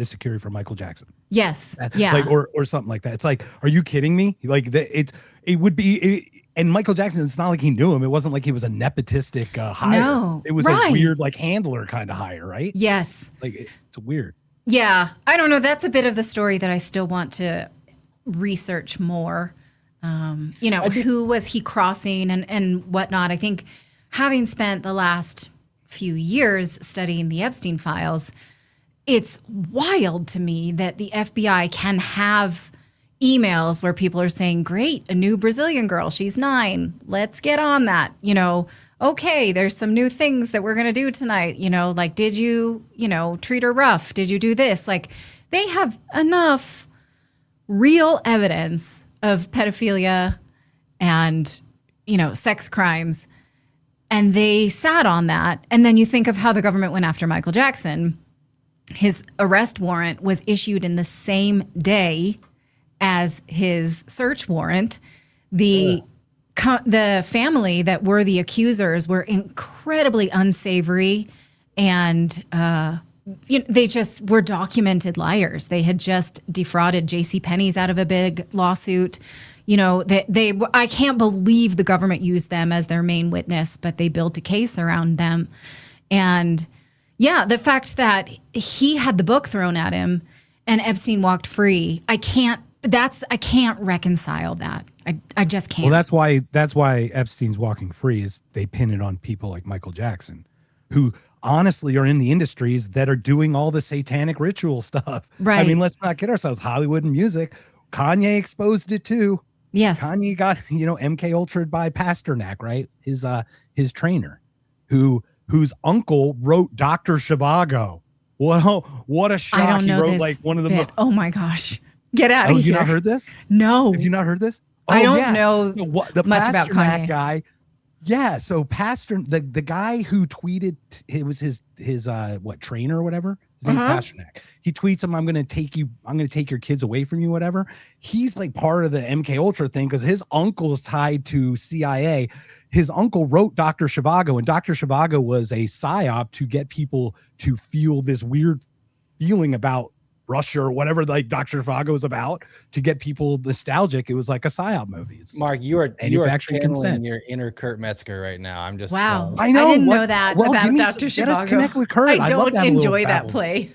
of security for Michael Jackson. Yes. Yeah. Like, or something like that. It's like, are you kidding me? Like, it would be. And Michael Jackson, it's not like he knew him. It wasn't like he was a nepotistic hire. No, it was a weird, like, handler kind of hire, right? Yes. Like, it's weird. Yeah. I don't know. That's a bit of the story that I still want to research more. Who was he crossing and whatnot. I think, having spent the last few years studying the Epstein files, it's wild to me that the FBI can have emails where people are saying, great, a new Brazilian girl, she's 9, let's get on that. Okay, there's some new things that we're going to do tonight. Like, did you, treat her rough? Did you do this? Like, they have enough real evidence of pedophilia and, sex crimes. And they sat on that. And then you think of how the government went after Michael Jackson. His arrest warrant was issued in the same day as his search warrant. The family that were the accusers were incredibly unsavory and they just were documented liars. They had just defrauded J.C. Penney's out of a big lawsuit. I can't believe the government used them as their main witness, but they built a case around them. And yeah, the fact that he had the book thrown at him and Epstein walked free, I can't reconcile that. I just can't. Well, that's why Epstein's walking free is they pin it on people like Michael Jackson, who honestly are in the industries that are doing all the satanic ritual stuff. Right. I mean, let's not kid ourselves. Hollywood and music, Kanye exposed it too. Yes. Kanye got, MK Ultra'd by Pasternak, right? His trainer, whose uncle wrote Dr. Zhivago. What a shock. I don't know he wrote this like one of the bit. Oh my gosh. Get out of here. Have you not heard this? No. Have you not heard this? I don't know the much about Kanye. Guy. Yeah, so the guy who tweeted, it was his trainer or whatever. His name's Pasternak. He tweets him, I'm gonna take your kids away from you, whatever. He's like part of the MK Ultra thing because his uncle is tied to CIA. His uncle wrote Dr. Zhivago, and Dr. Zhivago was a psyop to get people to feel this weird feeling about Russia or whatever, like Dr. Zhivago is about, to get people nostalgic. It was like a psyop movie. Mark, you are channeling your inner Kurt Metzger right now. I'm just wow. I know. I didn't know that about Dr. Get us Zhivago. connect with Kurt. I don't enjoy that play.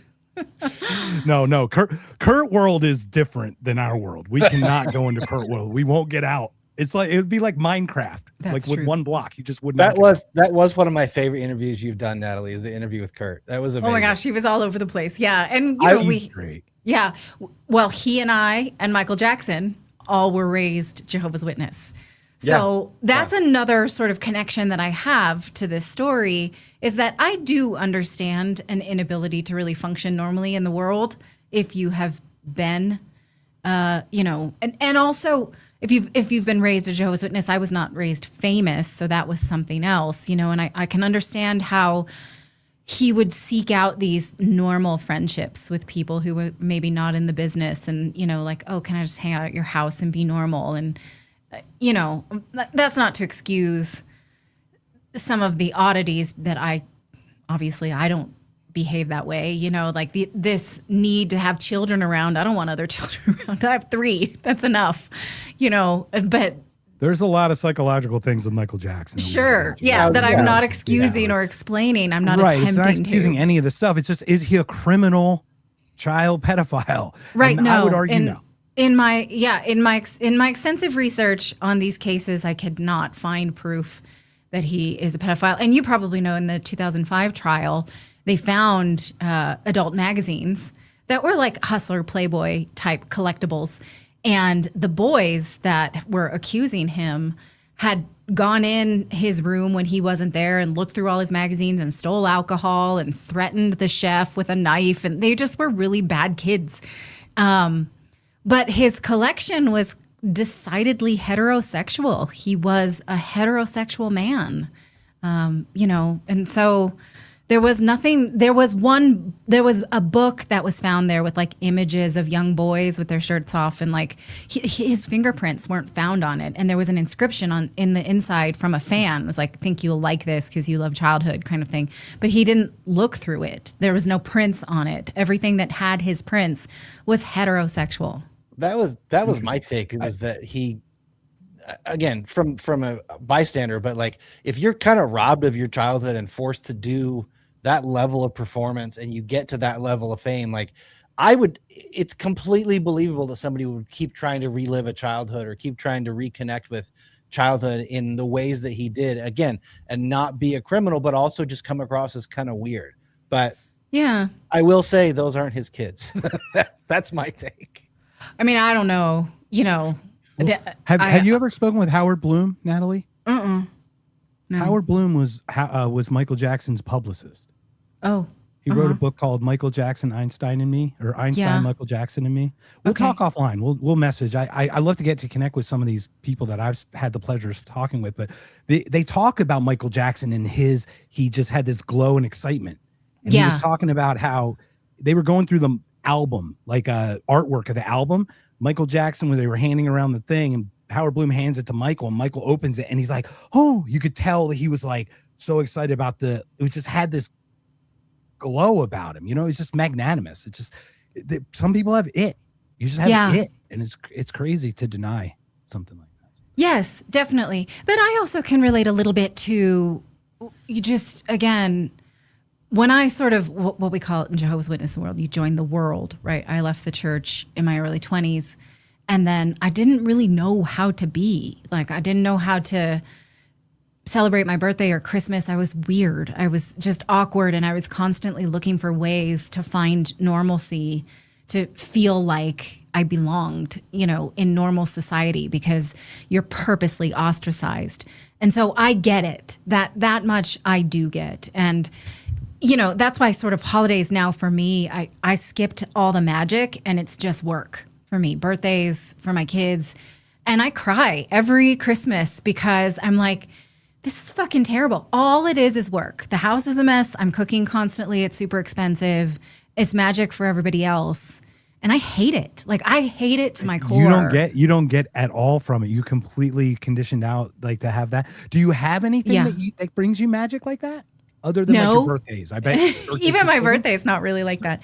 No. Kurt world is different than our world. We cannot go into Kurt world. We won't get out. It's like, it would be like Minecraft. That's with true. one block. You just wouldn't. That was one of my favorite interviews you've done, Natalie, is the interview with Kurt. That was amazing. Oh my gosh, he was all over the place. Yeah. And great. Yeah. Well, he and I and Michael Jackson all were raised Jehovah's Witness. So that's another sort of connection that I have to this story, is that I do understand an inability to really function normally in the world if you have been, and also if you've been raised a Jehovah's Witness. I was not raised famous, so that was something else, and I can understand how he would seek out these normal friendships with people who were maybe not in the business and, like, oh, can I just hang out at your house and be normal? And, that's not to excuse some of the oddities that I don't behave that way, like this need to have children around. I don't want other children around. I have 3. That's enough, but there's a lot of psychological things with Michael Jackson. Sure. Yeah. That I'm not excusing or explaining. I'm not attempting it's not excusing any of the stuff. It's just, is he a criminal child pedophile? Right. And no. I would argue no. In my extensive research on these cases, I could not find proof that he is a pedophile. And you probably know in the 2005 trial, they found adult magazines that were like Hustler, Playboy type collectibles. And the boys that were accusing him had gone in his room when he wasn't there and looked through all his magazines and stole alcohol and threatened the chef with a knife. And they just were really bad kids. But his collection was decidedly heterosexual. He was a heterosexual man, and so there was a book that was found there with like images of young boys with their shirts off, and like his fingerprints weren't found on it. And there was an inscription in the inside from a fan. It was like, think you'll like this because you love childhood kind of thing. But he didn't look through it. There was no prints on it. Everything that had his prints was heterosexual. That was my take. It was that he, again, from a bystander, but like if you're kind of robbed of your childhood and forced to do that level of performance and you get to that level of fame, like it's completely believable that somebody would keep trying to relive a childhood or keep trying to reconnect with childhood in the ways that he did, again, and not be a criminal, but also just come across as kind of weird. But yeah, I will say those aren't his kids. That's my take. I mean, I don't know, Have you ever spoken with Howard Bloom, Natalie? No. Howard Bloom was Michael Jackson's publicist. Oh. He wrote a book called Michael Jackson, Einstein and Me, or Einstein, Michael Jackson and Me. We'll talk offline. We'll message. I love to get to connect with some of these people that I've had the pleasure of talking with, but they talk about Michael Jackson and he just had this glow and excitement. And he was talking about how they were going through the album, like artwork of the album. Michael Jackson, when they were handing around the thing, and Howard Bloom hands it to Michael, and Michael opens it, and he's like, oh, you could tell that he was like so excited about it just had this glow about him. You know, he's just magnanimous. It's just some people have it. You just have it, and it's crazy to deny something like that. Yes, definitely. But I also can relate a little bit to you just, again, when I sort of what we call it in Jehovah's Witness world, you join the world, right? I left the church in my early 20s, and then I didn't really know how to be. Like, I didn't know how to celebrate my birthday or Christmas. I was weird. I was just awkward, and I was constantly looking for ways to find normalcy, to feel like I belonged, you know, in normal society, because you're purposely ostracized. And so I get it. That much I do get. And you know, that's why sort of holidays now for me, I skipped all the magic, and it's just work for me. Birthdays for my kids. And I cry every Christmas because I'm like, this is fucking terrible. All it is work. The house is a mess. I'm cooking constantly. It's super expensive. It's magic for everybody else. And I hate it. Like, I hate it to my core. You don't get at all from it. You completely conditioned out, like, to have that. Do you have anything that brings you magic like that? Other than like your birthdays, I bet. Even my birthday is not really like that.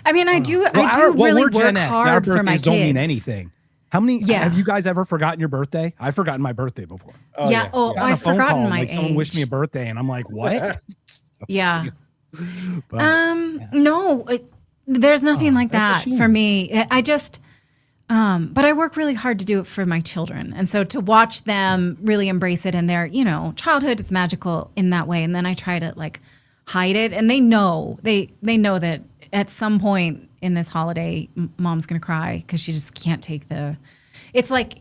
I mean, I do really work hard for my kids. Don't mean anything. How many have you guys ever forgotten your birthday? I've forgotten my birthday before. I've forgotten my age. Someone wished me a birthday, and I'm like, what? Yeah. No, there's nothing like that for me. I just, but I work really hard to do it for my children. And so to watch them really embrace it, and their, you know, childhood is magical in that way. And then I try to like hide it, and they know that at some point in this holiday, mom's going to cry because she just can't take it's like,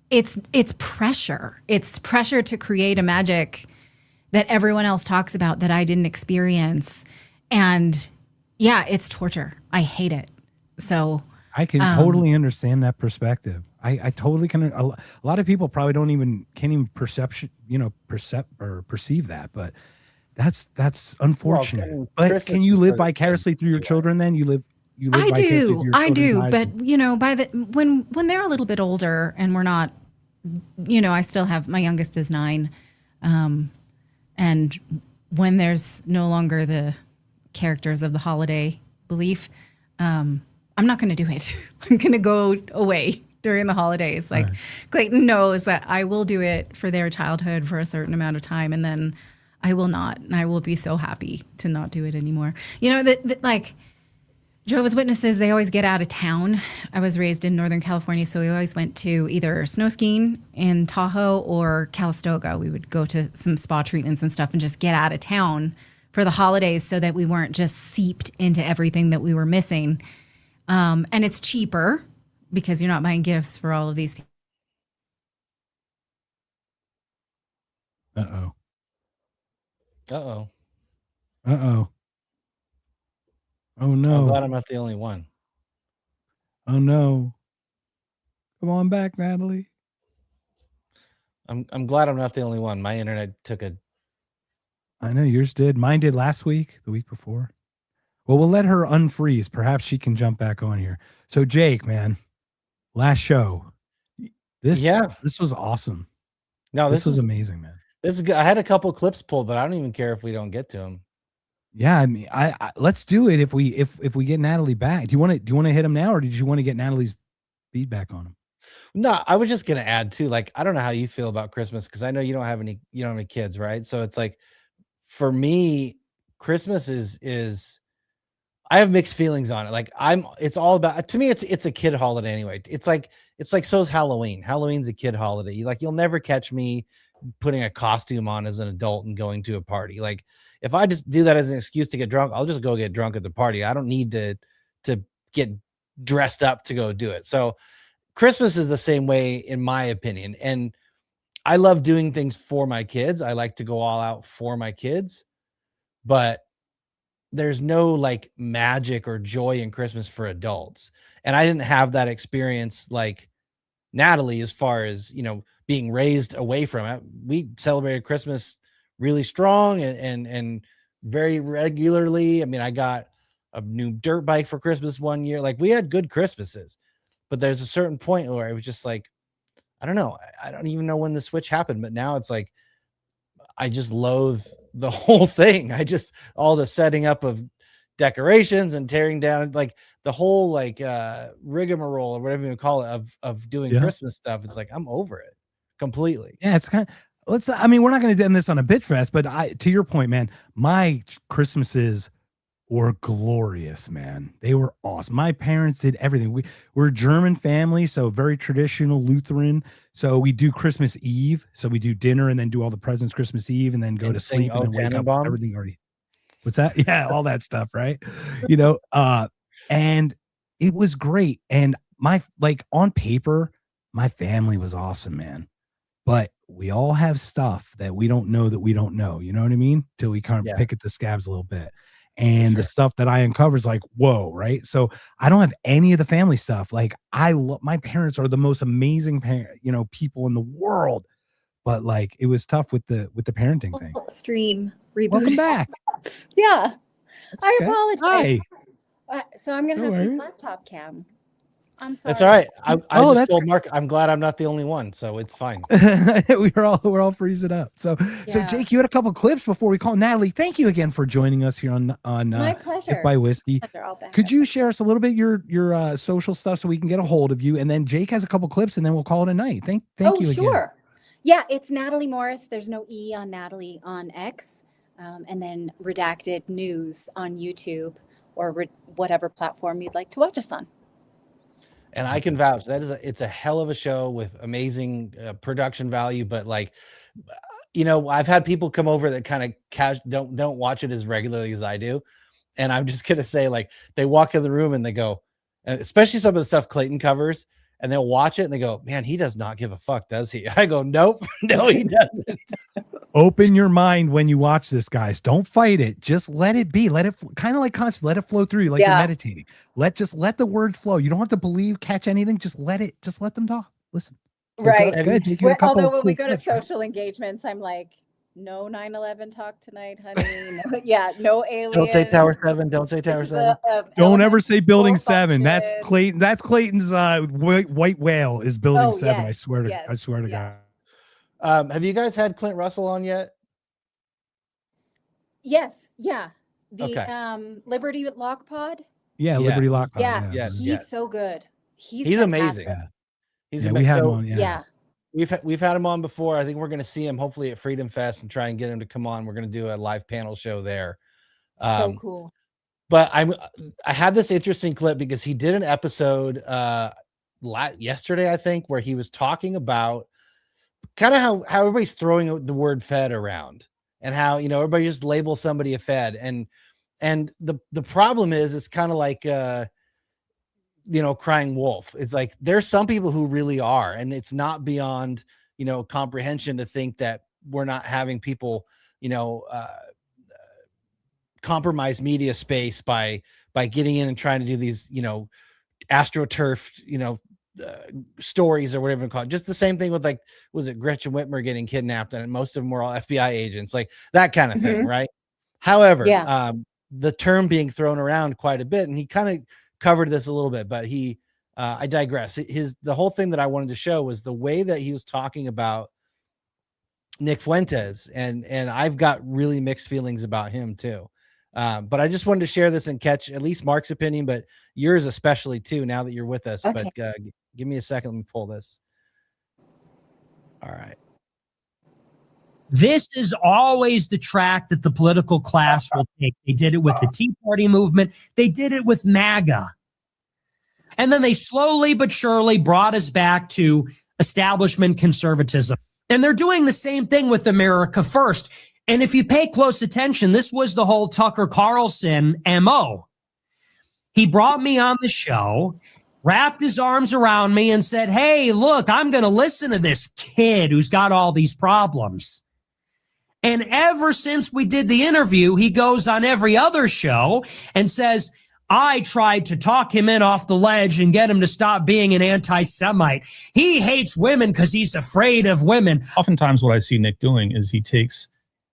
it's pressure. It's pressure to create a magic that everyone else talks about that I didn't experience. And yeah, it's torture. I hate it. So I can totally understand that perspective. I totally can. A lot of people probably can't even perceive that, but that's unfortunate. Well, but can you live vicariously through your children? Then you live I do. But you know, when they're a little bit older and we're not, you know, I still have, my youngest is 9. And when there's no longer the characters of the holiday belief, I'm not going to do it. I'm going to go away during the holidays. Like, right. Clayton knows that I will do it for their childhood for a certain amount of time, and then I will not. And I will be so happy to not do it anymore. You know, that like Jehovah's Witnesses, they always get out of town. I was raised in Northern California, so we always went to either snow skiing in Tahoe or Calistoga. We would go to some spa treatments and stuff and just get out of town for the holidays so that we weren't just seeped into everything that we were missing. And it's cheaper because you're not buying gifts for all of these people. Uh-oh. Oh no. I'm glad I'm not the only one. Oh no. Come on back, Natalie. I'm glad I'm not the only one. My internet took a... I know yours did. Mine did last week, the week before. Well, we'll let her unfreeze. Perhaps she can jump back on here. So Jake, man, last show. This was awesome. No, this was amazing, man. This is good. I had a couple clips pulled, but I don't even care if we don't get to them. Yeah, I mean, I let's do it if we get Natalie back. Do you want to hit him now, or did you want to get Natalie's feedback on him? No, I was just gonna add too. Like, I don't know how you feel about Christmas, because I know you don't have any kids, right? So it's like, for me, Christmas is I have mixed feelings on it. Like, it's all about, to me, it's a kid holiday anyway. It's like so's Halloween. Halloween's a kid holiday. You'll never catch me putting a costume on as an adult and going to a party. Like, if I just do that as an excuse to get drunk, I'll just go get drunk at the party. I don't need to get dressed up to go do it. So Christmas is the same way, in my opinion. And I love doing things for my kids. I like to go all out for my kids, but there's no like magic or joy in Christmas for adults. And I didn't have that experience like Natalie, as far as, being raised away from it. We celebrated Christmas really strong and very regularly. I mean, I got a new dirt bike for Christmas one year. Like, we had good Christmases, but there's a certain point where it was just like, I don't know. I don't even know when the switch happened, but now it's like, I just loathe the whole thing. All the setting up of, decorations and tearing down like the whole like rigmarole or whatever you call it of doing Christmas stuff. It's like I'm over it completely. Yeah, it's kind of we're not going to end this on a bitch fest, but to your point, man, my Christmases were glorious, man. They were awesome. My parents did everything. We're a German family, so very traditional Lutheran. So we do Christmas Eve. So we do dinner and then do all the presents Christmas Eve and then go to sleep and then wake up with everything already. What's that? Yeah, all that stuff, right? And it was great. And on paper, my family was awesome, man. But we all have stuff that we don't know that we don't know. You know what I mean? Till we kind of pick at the scabs a little bit. And the stuff that I uncover is like, whoa, right? So I don't have any of the family stuff. Like my parents are the most amazing people in the world. But like it was tough with the parenting thing. Stream reboot. Welcome back. Yeah. I okay. apologize. Hi. So I'm gonna have to use laptop cam. I'm sorry. That's all right. I just told Mark I'm glad I'm not the only one, so it's fine. we're all freezing up. So Jake, you had a couple clips before we call Natalie. Thank you again for joining us here on my pleasure. If by Whiskey. Could you share us a little bit your social stuff so we can get a hold of you? And then Jake has a couple clips, and then we'll call it a night. Thank you again. Sure. Yeah, it's Natali Morris. There's no E on Natalie on X, and then Redacted News on YouTube or whatever platform you'd like to watch us on. And I can vouch it's a hell of a show with amazing production value. But like, I've had people come over that kind of don't watch it as regularly as I do. And I'm just going to say, like, they walk in the room and they go, especially some of the stuff Clayton covers, and they'll watch it and they go, man, he does not give a fuck, does he? I go, nope, no, he doesn't. Open your mind when you watch this, guys. Don't fight it. Just let it be. Let it kind of like conscious. Let it flow through you, like you're meditating. Let the words flow. You don't have to catch anything. Just let them talk. Listen. Right. Good. Although when we go to social engagements, I'm like, no 9/11 talk tonight, honey. No aliens. Don't say Tower 7. Don't say Tower 7. Don't ever say Building 7. That's Clayton. That's Clayton's white whale is Building 7. Yes, I swear to God. Have you guys had Clint Russell on yet? Yes. Yeah. The Liberty Lock Pod. Yeah, Liberty Lock Pod. Yeah. He's so good. He's amazing. Yeah. He's we had him on. Yeah. We've had him on before. I think we're going to see him hopefully at Freedom Fest and try and get him to come on. We're going to do a live panel show there. So cool. But I had this interesting clip because he did an episode yesterday, I think, where he was talking about kind of how everybody's throwing the word Fed around and how, everybody just labels somebody a Fed. And the problem is it's kind of like, crying wolf. It's like, there's some people who really are, and it's not beyond, comprehension to think that we're not having people, compromise media space by getting in and trying to do these, astroturf, stories or whatever you call it. Just the same thing with, like, was it Gretchen Whitmer getting kidnapped, and most of them were all FBI agents, like that kind of thing, right? However, the term being thrown around quite a bit, and he kind of covered this a little bit, but I digress. The whole thing that I wanted to show was the way that he was talking about Nick Fuentes, and I've got really mixed feelings about him too. But I just wanted to share this and catch at least Mark's opinion, but yours especially too, now that you're with us. Okay. But give me a second. Let me pull this. All right. This is always the track that the political class will take. They did it with the Tea Party movement. They did it with MAGA. And then they slowly but surely brought us back to establishment conservatism. And they're doing the same thing with America First. And if you pay close attention, this was the whole Tucker Carlson MO. He brought me on the show, wrapped his arms around me and said, hey, look, I'm going to listen to this kid who's got all these problems. And ever since we did the interview, he goes on every other show and says, I tried to talk him in off the ledge and get him to stop being an anti-Semite. He hates women because he's afraid of women. Oftentimes what I see Nick doing is he takes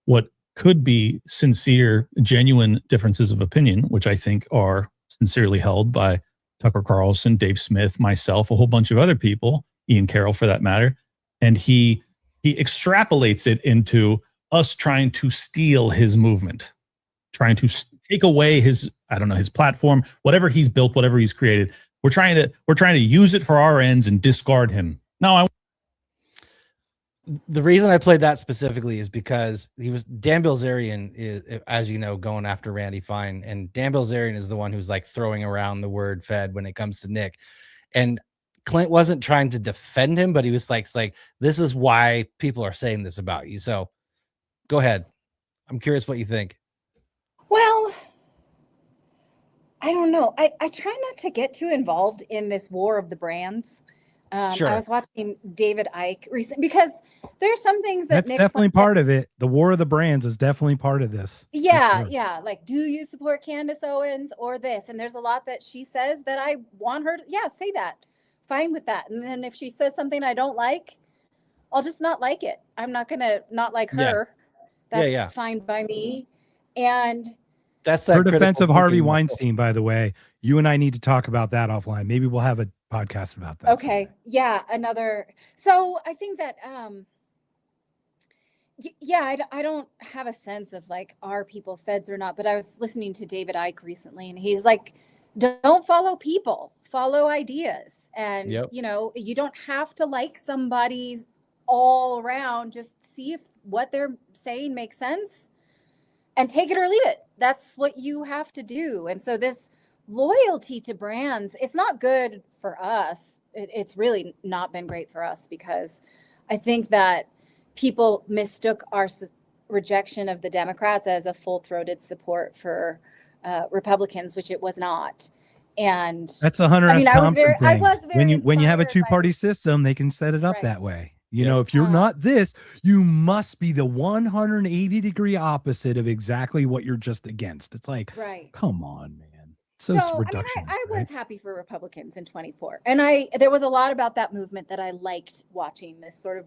what could be sincere, genuine differences of opinion, which I think are sincerely held by Tucker Carlson, Dave Smith, myself, a whole bunch of other people, Ian Carroll for that matter, and he extrapolates it into us trying to steal his movement, trying to take away his, I don't know, his platform, whatever he's built, whatever he's created. We're trying to use it for our ends and discard him. No, the reason I played that specifically is because Dan Bilzerian is, as you know, going after Randy Fine, and Dan Bilzerian is the one who's like throwing around the word Fed when it comes to Nick. And Clint wasn't trying to defend him, but he was like, this is why people are saying this about you. So go ahead. I'm curious what you think. Well, I don't know. I try not to get too involved in this war of the brands. Sure. I was watching David Icke recently because there's some things that That's Nick definitely Flynn- part of it. The war of the brands is definitely part of this. Yeah, Sure. yeah. Like, do you support Candace Owens or this? And there's a lot that she says that I want her to, say that. Fine with that. And then if she says something I don't like, I'll just not like it. I'm not going to not like her. That's fine by me. And that's that her defense of Harvey thinking. Weinstein, by the way. You and I need to talk about that offline. Maybe we'll have a podcast about that. Okay. someday. Yeah. So I think that, I don't have a sense of like, are people feds or not? But I was listening to David Icke recently, and he's like, don't follow people, follow ideas. And, you don't have to like somebody's all around. Just see if what they're saying makes sense and take it or leave it. That's what you have to do. And so this loyalty to brands, it's not good for us. It's really not been great for us, because I think that people mistook our rejection of the Democrats as a full-throated support for Republicans, which it was not. And that's a Hunter S. Thompson thing. I was very when you have a inspired two-party system, they can set it up that way. You know, if you're not this, you must be the 180-degree opposite of exactly what you're just against. It's like, come on, man. So reductionist, I was happy for Republicans in 24. And there was a lot about that movement that I liked watching, this sort of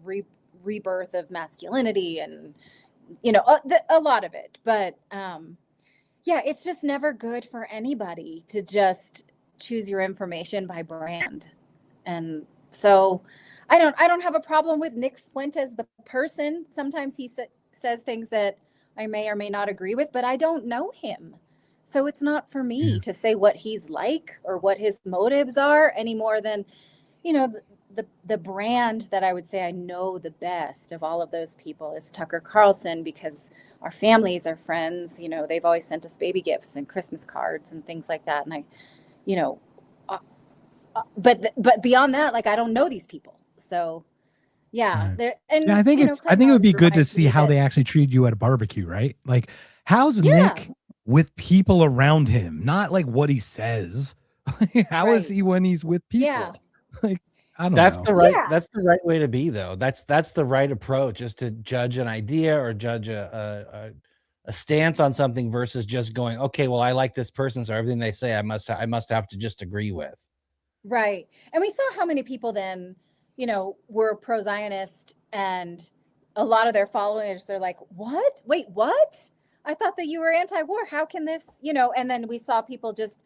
rebirth of masculinity and, a lot of it. But it's just never good for anybody to just choose your information by brand. And so I don't have a problem with Nick Fuentes, the person. Sometimes he says things that I may or may not agree with, but I don't know him. So it's not for me to say what he's like or what his motives are any more than, the brand that I would say I know the best of all of those people is Tucker Carlson, because our families are friends. They've always sent us baby gifts and Christmas cards and things like that. And but beyond that, like, I don't know these people. So I think it would be good to see how they actually treat you at a barbecue, right? Like, how's Nick with people around him, not like what he says. How is he when he's with people? Yeah. Like, I don't That's know. That's the right way to be, though. That's the right approach, is to judge an idea or judge a stance on something versus just going, okay, well, I like this person, so everything they say I must have to just agree with. Right. And we saw how many people then, were pro-Zionist, and a lot of their followers, they're like, what? Wait, what? I thought that you were anti-war. How can this, and then we saw people just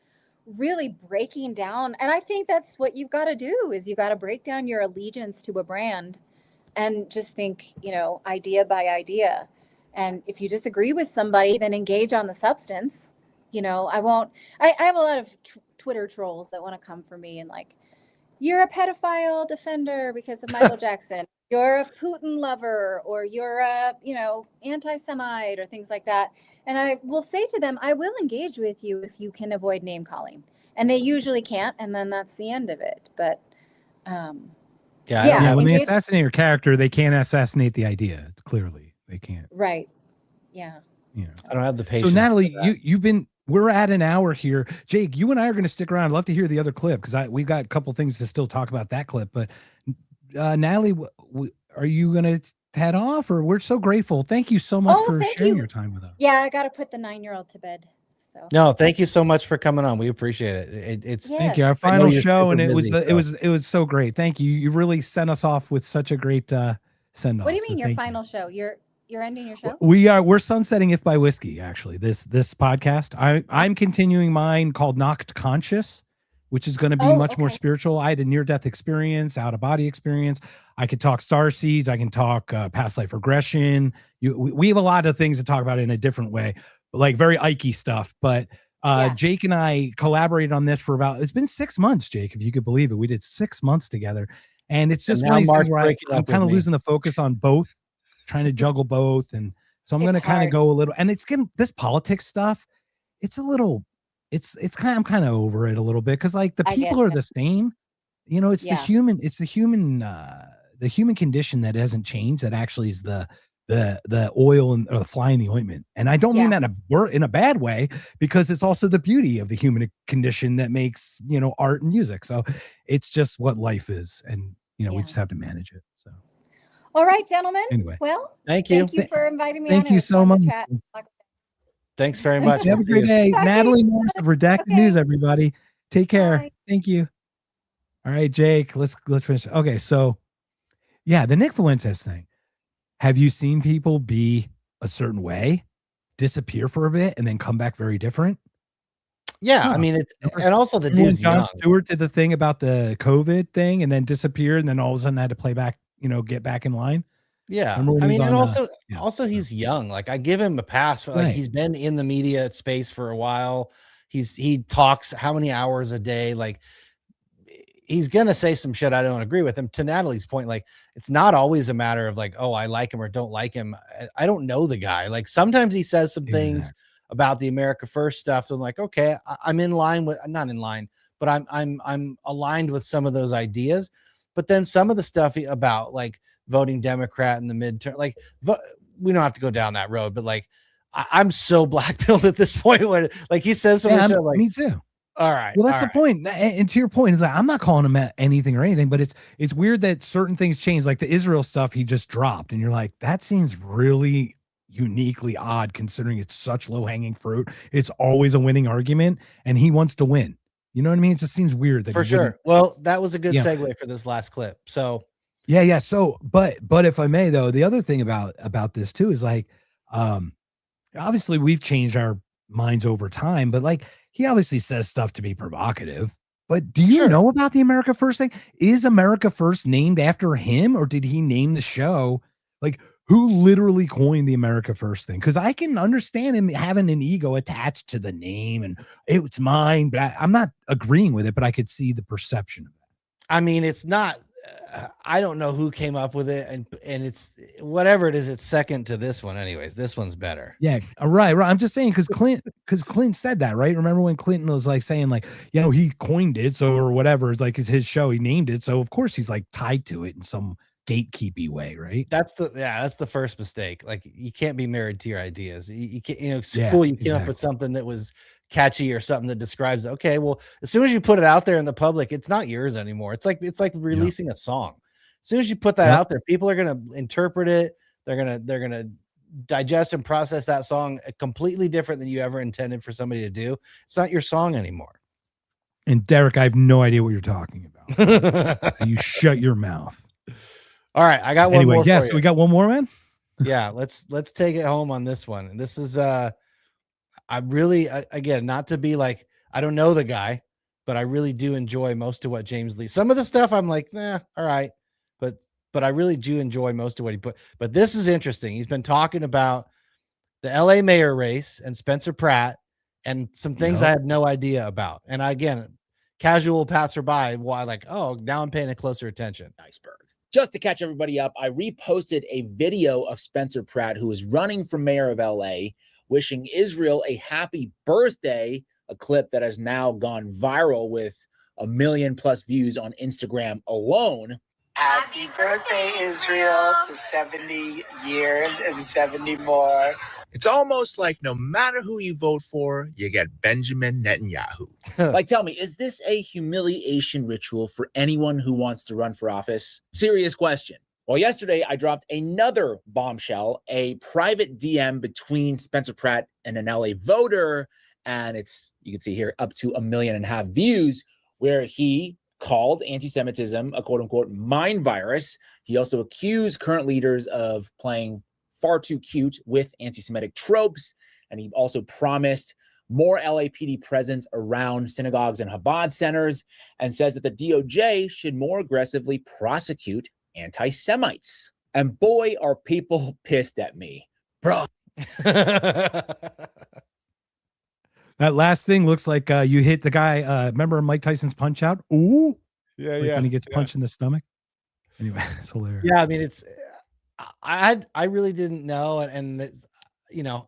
really breaking down. And I think that's what you've got to do, is you got to break down your allegiance to a brand and just think, idea by idea. And if you disagree with somebody, then engage on the substance. I have a lot of Twitter trolls that want to come for me and like, you're a pedophile defender because of Michael Jackson. You're a Putin lover, or you're a, anti-Semite, or things like that. And I will say to them, I will engage with you if you can avoid name calling. And they usually can't. And then that's the end of it. But when they assassinate your character, they can't assassinate the idea. Clearly they can't. Right. Yeah. I don't have the patience. So Natalie, we're at an hour here. Jake, you and I are going to stick around. I'd love to hear the other clip, because we've got a couple things to still talk about that clip. But Natalie, are you going to head off? Or we're so grateful. Thank you so much for sharing your time with us. Yeah, I got to put the 9-year-old to bed. So no, thank you so much for coming on. We appreciate it. Thank you. Our final show, and it was so great. Thank you. You really sent us off with such a great send off. What do you mean your final show? You're ending your show? We're sunsetting If by Whiskey, actually. This podcast. I'm continuing mine called Knocked Conscious, which is going to be much more spiritual. I had a near-death experience, out-of-body experience. I could talk starseeds. I can talk past life regression. We have a lot of things to talk about in a different way. like very Ikey stuff. But Yeah. Jake and I collaborated on this for it's been 6 months, Jake, if you could believe it. We did 6 months together. And it's just And one of now these Mark's things where breaking I'm up kind with of me. losing the focus on both, trying to juggle both. And so I'm going to It's kind of hard. go a little, and it's getting this politics stuff. It's a little, I'm kind of over it a little bit. Cause like the I get people are it. the same, you know, it's Yeah. the human condition that hasn't changed. That actually is the oil or the fly in the ointment. And I don't mean that in a bad way, because it's also the beauty of the human condition that makes, you know, art and music. So it's just what life is. And, you know, we just have to manage it. So, All right, gentlemen. anyway, Well, Thank you. thank you for inviting me thank on. you It was so fun much. to chat. Thanks very much. Have a We'll see great you. day. Talk to you Natalie Morris of Redacted Okay. News, everybody. Take care. Bye. Thank you. All right, Jake, let's finish. Okay, so yeah, the Nick Fuentes thing. Have you seen people be a certain way, disappear for a bit, and then come back very different? Yeah, No. I mean, and also the Remember when dude's Jon young. Stewart did the thing about the COVID thing and then disappeared, and then all of a sudden had to play back, you know, get back in line. Yeah, Remember when I he was mean, and on, also he's young. Like, I give him a pass for, like, Right. he's been in the media space for a while. He talks how many hours a day? Like, he's gonna say some shit I don't agree with him. To Natalie's point, like, it's not always a matter of like, oh, I like him or don't like him. I don't know the guy. Like, sometimes he says some things about the America First stuff. So I'm like, okay, I'm in line with, not in line, but I'm aligned with some of those ideas. But then some of the stuff about like voting Democrat in the midterm, like, we don't have to go down that road, but like, I'm so black-pilled at this point where like he says some shit, like, me too. all right. Well, that's all the point. And to your point, is like, I'm not calling him anything or anything, but it's weird that certain things change, like the Israel stuff he just dropped, and you're like, that seems really uniquely odd considering it's such low-hanging fruit. It's always a winning argument, and he wants to win. You know what I mean? It just seems weird that for sure. Well, that was a good segue for this last clip. So yeah. So, but if I may, though, the other thing about this too is like, obviously we've changed our minds over time, but like, he obviously says stuff to be provocative. But do you know about the America First thing? Is America First named after him, or did he name the show? Like, who literally coined the America First thing? Because I can understand him having an ego attached to the name and it's mine, but I'm not agreeing with it, but I could see the perception of that. I mean, it's not, I don't know who came up with it, and it's whatever it is, it's second to this one. Anyways, this one's better. Yeah, right. I'm just saying because Clint said that, right? Remember when Clinton was like saying like, you know, he coined it, so or whatever. It's like it's his show, he named it, so of course he's like tied to it in some gatekeepy way, right? That's the first mistake. Like, you can't be married to your ideas. You can't, you know, it's Yeah, cool you came up with something that was catchy or something that describes it. Okay, well, as soon as you put it out there in the public, it's not yours anymore. It's like releasing a song. As soon as you put that out there, people are gonna interpret it. They're gonna digest and process that song completely different than you ever intended for somebody to do. It's not your song anymore. And Derek, I have no idea what you're talking about. You shut your mouth. All right, I got one more. Yeah, for so you. we got one more, man. Yeah, let's take it home on this one. And this is I really, again, not to be like, I don't know the guy, but I really do enjoy most of what James Lee. Some of the stuff I'm like, all right, but I really do enjoy most of what he put. But this is interesting. He's been talking about the LA mayor race and Spencer Pratt and some things I had no idea about. And again, casual passerby, why, like, oh, now I'm paying a closer attention. Iceberg. Just to catch everybody up, I reposted a video of Spencer Pratt, who is running for mayor of LA, wishing Israel a happy birthday, a clip that has now gone viral with 1 million+ views on Instagram alone. Happy birthday, Israel, to 70 years and 70 more. It's almost like no matter who you vote for, you get Benjamin Netanyahu. Like, tell me, is this a humiliation ritual for anyone who wants to run for office? Serious question. Well, yesterday I dropped another bombshell, a private DM between Spencer Pratt and an LA voter, and it's, you can see here, up to 1.5 million views, where he called anti-Semitism a quote-unquote mind virus. He also accused current leaders of playing far too cute with anti-Semitic tropes, and he also promised more LAPD presence around synagogues and Chabad centers, and says that the DOJ should more aggressively prosecute anti-Semites. And boy, are people pissed at me. Bro, That last thing looks like you hit the guy. Remember Mike Tyson's Punch Out? Ooh, Yeah, like when he gets punched in the stomach. Anyway, it's hilarious. Yeah, I mean, it's I really didn't know, and it's,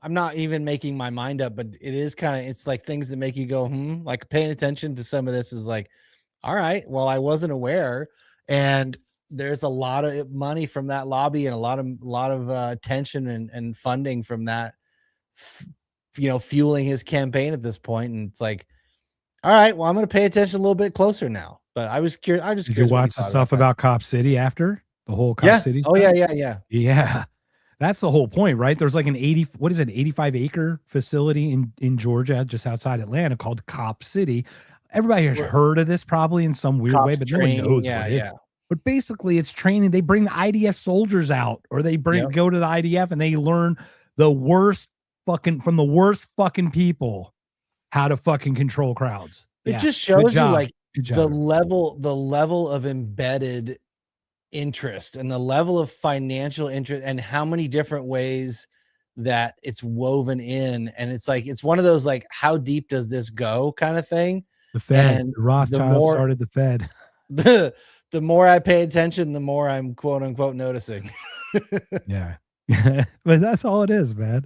I'm not even making my mind up, but it is kind of, it's like things that make you go, like paying attention to some of this is like, all right, well, I wasn't aware, and there's a lot of money from that lobby and a lot of attention and funding from that, fueling his campaign at this point, and it's like, all right, well, I'm going to pay attention a little bit closer now. But I was curious. I just Did you watch the stuff about Cop City after the whole Cop City stuff? Oh yeah. Yeah. That's the whole point, right? There's like an 85-acre facility in Georgia, just outside Atlanta, called Cop City. Everybody has heard of this probably in some weird way, but nobody knows what it is. But basically, it's training. They bring the IDF soldiers out, or they go to the IDF and they learn from the worst fucking people how to fucking control crowds. It just shows you like the level of embedded interest and the level of financial interest and how many different ways that it's woven in. And it's like, it's one of those, like, how deep does this go kind of thing. The Fed, the Rothschilds started the Fed. The more I pay attention, the more I'm quote unquote noticing. Yeah. But that's all it is, man.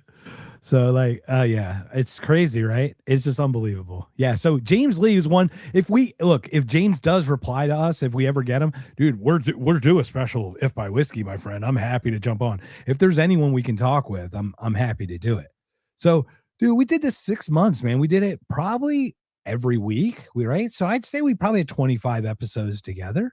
So like, yeah, it's crazy, right? It's just unbelievable. Yeah. So James Lee is one. If James does reply to us, if we ever get him, dude, we're due a special If by Whiskey, my friend. I'm happy to jump on. If there's anyone we can talk with, I'm happy to do it. So, dude, we did this 6 months, man. We did it probably every week. Right? So I'd say we probably had 25 episodes together.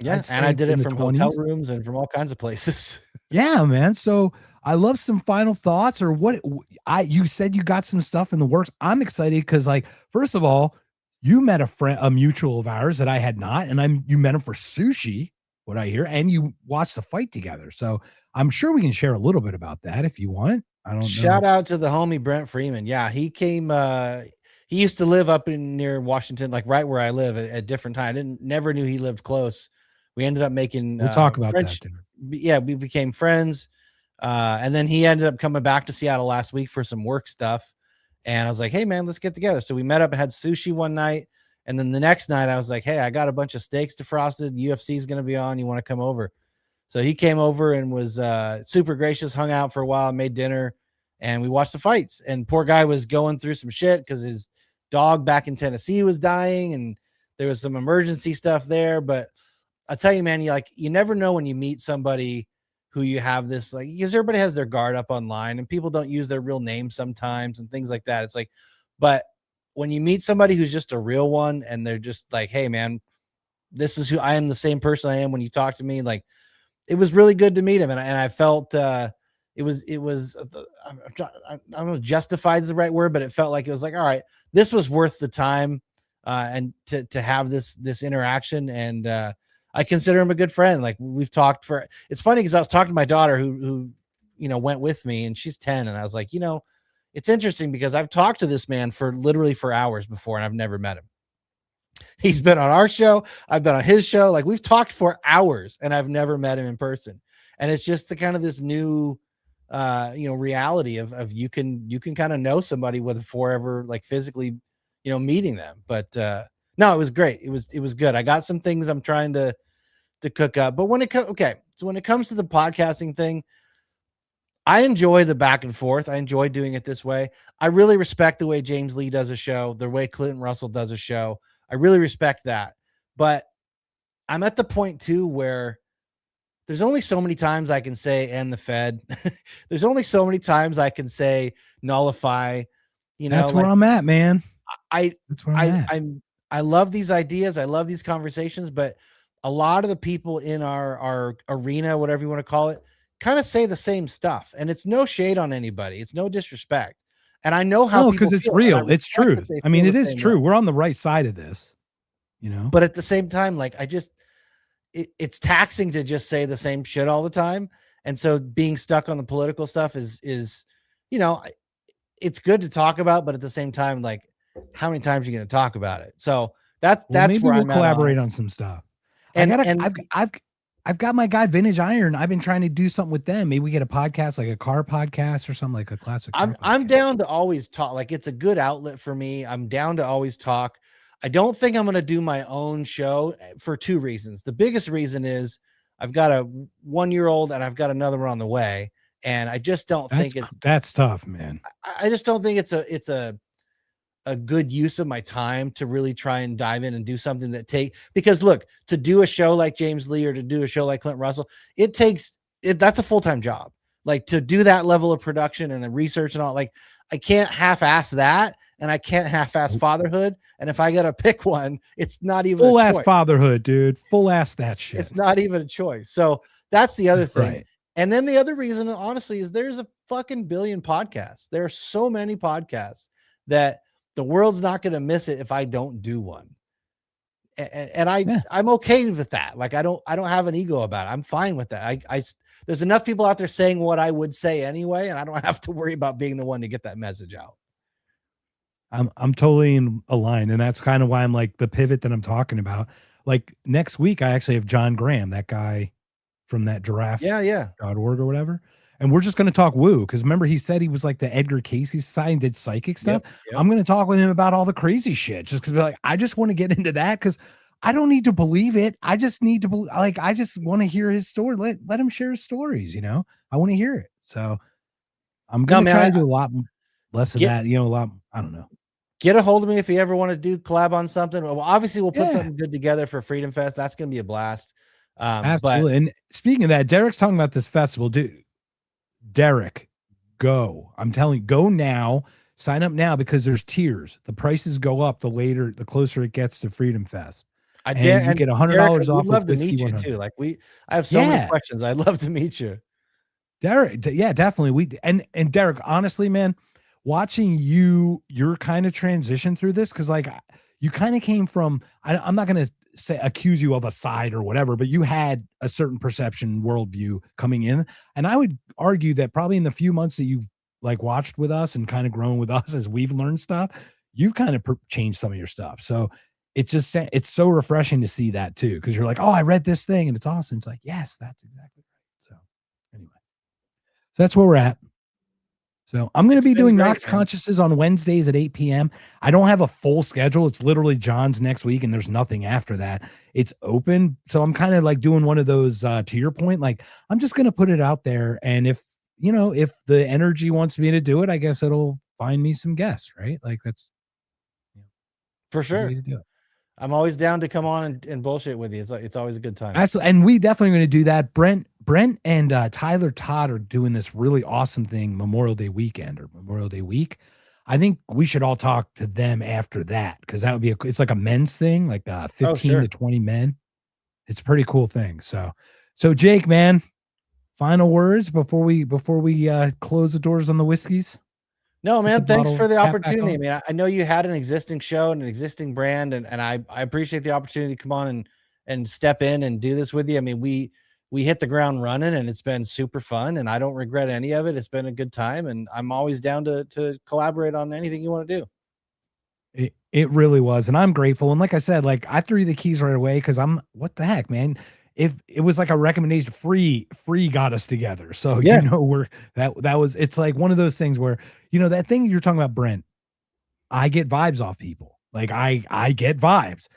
Yeah, and I did it from hotel rooms and from all kinds of places. Yeah, man. So I love some final thoughts, or what you said you got some stuff in the works. I'm excited because, like, first of all, you met a mutual of ours that I had not, and you met him for sushi, what I hear, and you watched the fight together. So I'm sure we can share a little bit about that if you want. I don't know. Shout out to the homie Brent Freeman. Yeah, he came. He used to live up near Washington, like right where I live at different time. I never knew he lived close. We ended up making. We'll talk about that. Yeah, we became friends. And then he ended up coming back to Seattle last week for some work stuff. And I was like, hey, man, let's get together. So we met up and had sushi one night. And then the next night I was like, hey, I got a bunch of steaks defrosted. UFC is going to be on. You want to come over? So he came over and was super gracious, hung out for a while, made dinner, and we watched the fights. And poor guy was going through some shit because his dog back in Tennessee was dying. And there was some emergency stuff there. But I tell you, man, you never know when you meet somebody who you have this, like, because everybody has their guard up online and people don't use their real name sometimes and things like that. It's like, but when you meet somebody who's just a real one and they're just like, hey, man, this is who I am, the same person I am when you talk to me. Like, it was really good to meet him. And I felt it was I don't know, justified is the right word, but it felt like it was like, all right, this was worth the time and to have this interaction. And I consider him a good friend. Like, we've talked it's funny because I was talking to my daughter who went with me, and she's 10. And I was like, it's interesting because I've talked to this man for hours before, and I've never met him. He's been on our show. I've been on his show. Like, we've talked for hours and I've never met him in person. And it's just the kind of this new, reality of you can kind of know somebody before ever, like, physically, meeting them. But, no, it was great. It was good. I got some things I'm trying to cook up, but when it comes to the podcasting thing, I enjoy the back and forth. I enjoy doing it this way. I really respect the way James Lee does a show, the way Clinton Russell does a show. I really respect that. But I'm at the point too where there's only so many times I can say "and the Fed." There's only so many times I can say "nullify." That's where I'm at, man. I love these ideas. I love these conversations, but a lot of the people in our arena, whatever you want to call it, kind of say the same stuff. And it's no shade on anybody. It's no disrespect. And I know how, because it's real. It's truth. I mean, it is true. We're on the right side of this, but at the same time, like, it's taxing to just say the same shit all the time. And so being stuck on the political stuff is, it's good to talk about, but at the same time, like, how many times are you going to talk about it? So that's maybe where we'll I'm collaborate on some stuff. And I've I've got my guy Vintage Iron. I've been trying to do something with them. Maybe we get a podcast, like a car podcast or something, like a classic. I'm down to always talk. Like, it's a good outlet for me. I'm down to always talk. I don't think I'm going to do my own show for two reasons. The biggest reason is I've got a 1-year-old and I've got another one on the way. And I just don't think that's tough, man. I just don't think it's a good use of my time to really try and dive in and do something because look, to do a show like James Lee or to do a show like Clint Russell, that's a full-time job. Like, to do that level of production and the research and all, like, I can't half-ass that, and I can't half-ass fatherhood. And if I got to pick one, it's not even full-ass fatherhood, dude. Full-ass that shit. It's not even a choice. So that's the other thing. Right. And then the other reason, honestly, is there's a fucking billion podcasts. There are so many podcasts that the world's not going to miss it if I don't do one. And I'm okay with that. Like, I don't have an ego about it. I'm fine with that. There's enough people out there saying what I would say anyway, and I don't have to worry about being the one to get that message out. I'm totally in a line, and that's kind of why I'm like the pivot that I'm talking about. Like, next week, I actually have John Graham, that guy from that giraffe.org or whatever. And we're just going to talk woo. Because remember, he said he was like the Edgar Casey side and did psychic stuff. Yep. I'm going to talk with him about all the crazy shit. Just because, like, I just want to get into that because I don't need to believe it. I just need to believe. Like, I just want to hear his story. Let him share his stories. You know, I want to hear it. So I'm going to try to do a lot less of that. You know, a lot. I don't know. Get a hold of me if you ever want to do collab on something. Well, obviously, we'll put something good together for Freedom Fest. That's going to be a blast. Absolutely. And speaking of that, Derek's talking about this festival, dude. Derek, go. I'm telling you, go now. Sign up now because there's tiers. The prices go up the closer it gets to Freedom Fest. You get $100 off. I'd love to meet you too. Like, I have so many questions. I'd love to meet you. Derek, yeah, definitely. And Derek, honestly, man, watching your kind of transition through this, because like you kind of came from, I'm not going to accuse you of a side or whatever, but you had a certain perception worldview coming in. And I would argue that probably in the few months that you've like watched with us and kind of grown with us as we've learned stuff, you've kind of changed some of your stuff. So it's so refreshing to see that too. Cause you're like, oh, I read this thing and it's awesome. It's like, yes, that's exactly right. So anyway, so that's where we're at. So I'm going to be doing Knocked Consciouses on Wednesdays at 8 p.m. I don't have a full schedule. It's literally John's next week and there's nothing after that. It's open. So I'm kind of like doing one of those, to your point, like I'm just going to put it out there. And if the energy wants me to do it, I guess it'll find me some guests, right? Like that's for sure. To do it. I'm always down to come on and bullshit with you. It's always a good time. Absolutely. And we definitely going to do that. Brent and Tyler Todd are doing this really awesome thing Memorial Day weekend or Memorial Day week. I think we should all talk to them after that because that would be it's like a men's thing, like 15 to 20 men. It's a pretty cool thing. So Jake, man, final words before we close the doors on the whiskeys. No, man, thanks for the opportunity. I mean, I know you had an existing show and an existing brand, and I appreciate the opportunity to come on and step in and do this with you. I mean, we hit the ground running and it's been super fun and I don't regret any of it. It's been a good time and I'm always down to collaborate on anything you want to do. It really was. And I'm grateful. And like I said, like I threw you the keys right away because what the heck, man? If it was like a recommendation, free got us together. So, yeah. It's like one of those things where, that thing you're talking about, Brent, I get vibes off people. Like I get vibes.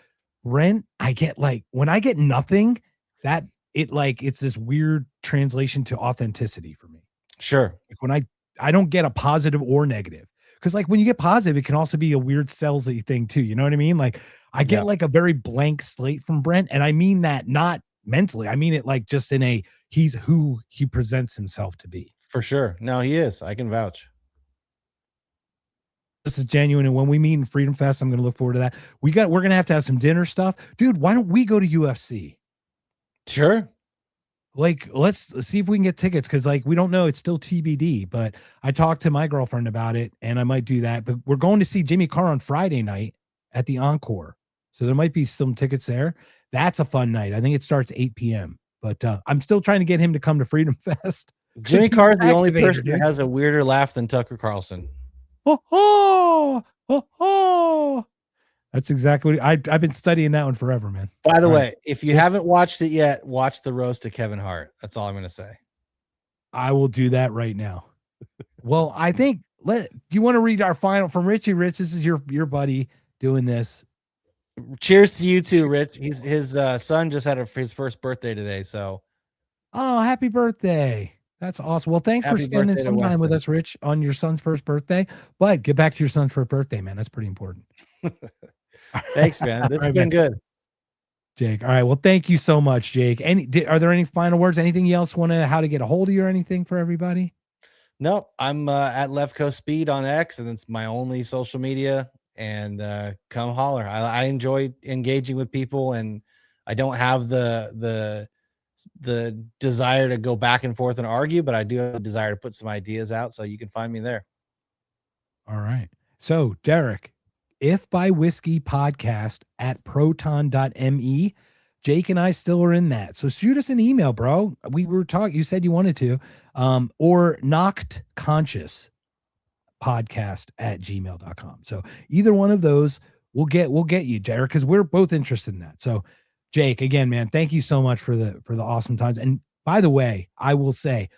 Brent, I get like, when I get nothing, that it's this weird translation to authenticity for me. Sure. Like when I don't get a positive or negative. Cause like when you get positive, it can also be a weird salesy thing too. You know what I mean? Like I get like a very blank slate from Brent. And I mean that not mentally. I mean it like just in he's who he presents himself to be. For sure. No, he is. I can vouch. This is genuine. And when we meet in Freedom Fest, I'm going to look forward to that. We're going to have some dinner stuff. Dude, why don't we go to UFC? Sure. Like, let's see if we can get tickets. Cause like, we don't know. It's still TBD, but I talked to my girlfriend about it and I might do that, but we're going to see Jimmy Carr on Friday night at the Encore. So there might be some tickets there. That's a fun night. I think it starts 8 p.m. But I'm still trying to get him to come to Freedom Fest. Jimmy Carr is the only person that has a weirder laugh than Tucker Carlson. Oh, oh, oh, oh. That's exactly what I've been studying that one forever, man. By the All way, right. if you haven't watched it yet, watch the roast of Kevin Hart. That's all I'm going to say. I will do that right now. Well, I think do you want to read our final from Richie? Rich, this is your buddy doing this. Cheers to you too, Rich. His son just had his first birthday today, so. Oh, happy birthday. That's awesome. Well, thanks for Happy spending birthday to some time with Weston. us, Rich, on your son's first birthday. But get back to your son's first birthday, man. That's pretty important. Thanks, man. It's right, been man. good. Jake. All right. Well, thank you so much, Jake. Are there any final words? Anything else how to get a hold of you or anything for everybody? No, I'm at Left Coast Speed on X, and it's my only social media. And come holler. I enjoy engaging with people, and I don't have the desire to go back and forth and argue, but I do have the desire to put some ideas out. So you can find me there. All right. So, Derek, If by Whiskey podcast at proton.me. Jake and I still are in that. So shoot us an email, bro. We were talking, you said you wanted to, or knocked conscious podcast at gmail.com. So either one of those we'll get you, Derek, because we're both interested in that. So Jake, again, man, thank you so much for the awesome times. And by the way, I will say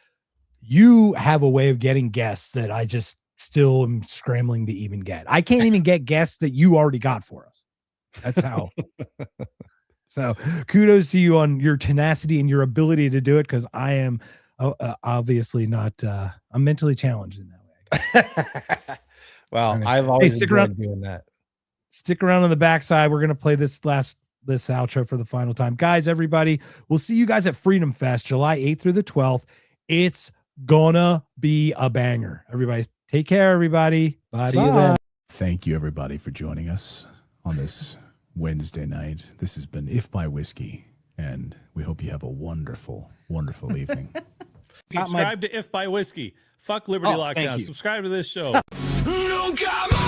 you have a way of getting guests that I just still am scrambling to even get. I can't even get guests that you already got for us. That's how. So kudos to you on your tenacity and your ability to do it, because I am obviously not, I'm mentally challenged in that way. Well, I've always stick enjoyed around, doing that. Stick around on the backside. We're going to play this outro for the final time. Guys, everybody, we'll see you guys at Freedom Fest, July 8th through the 12th. It's gonna be a banger. Everybody, take care, everybody. Bye. See you then. Thank you, everybody, for joining us on this Wednesday night. This has been If by Whiskey, and we hope you have a wonderful, wonderful evening. Subscribe to If by Whiskey. Fuck Liberty Lockdown. Subscribe to this show. Nunca más.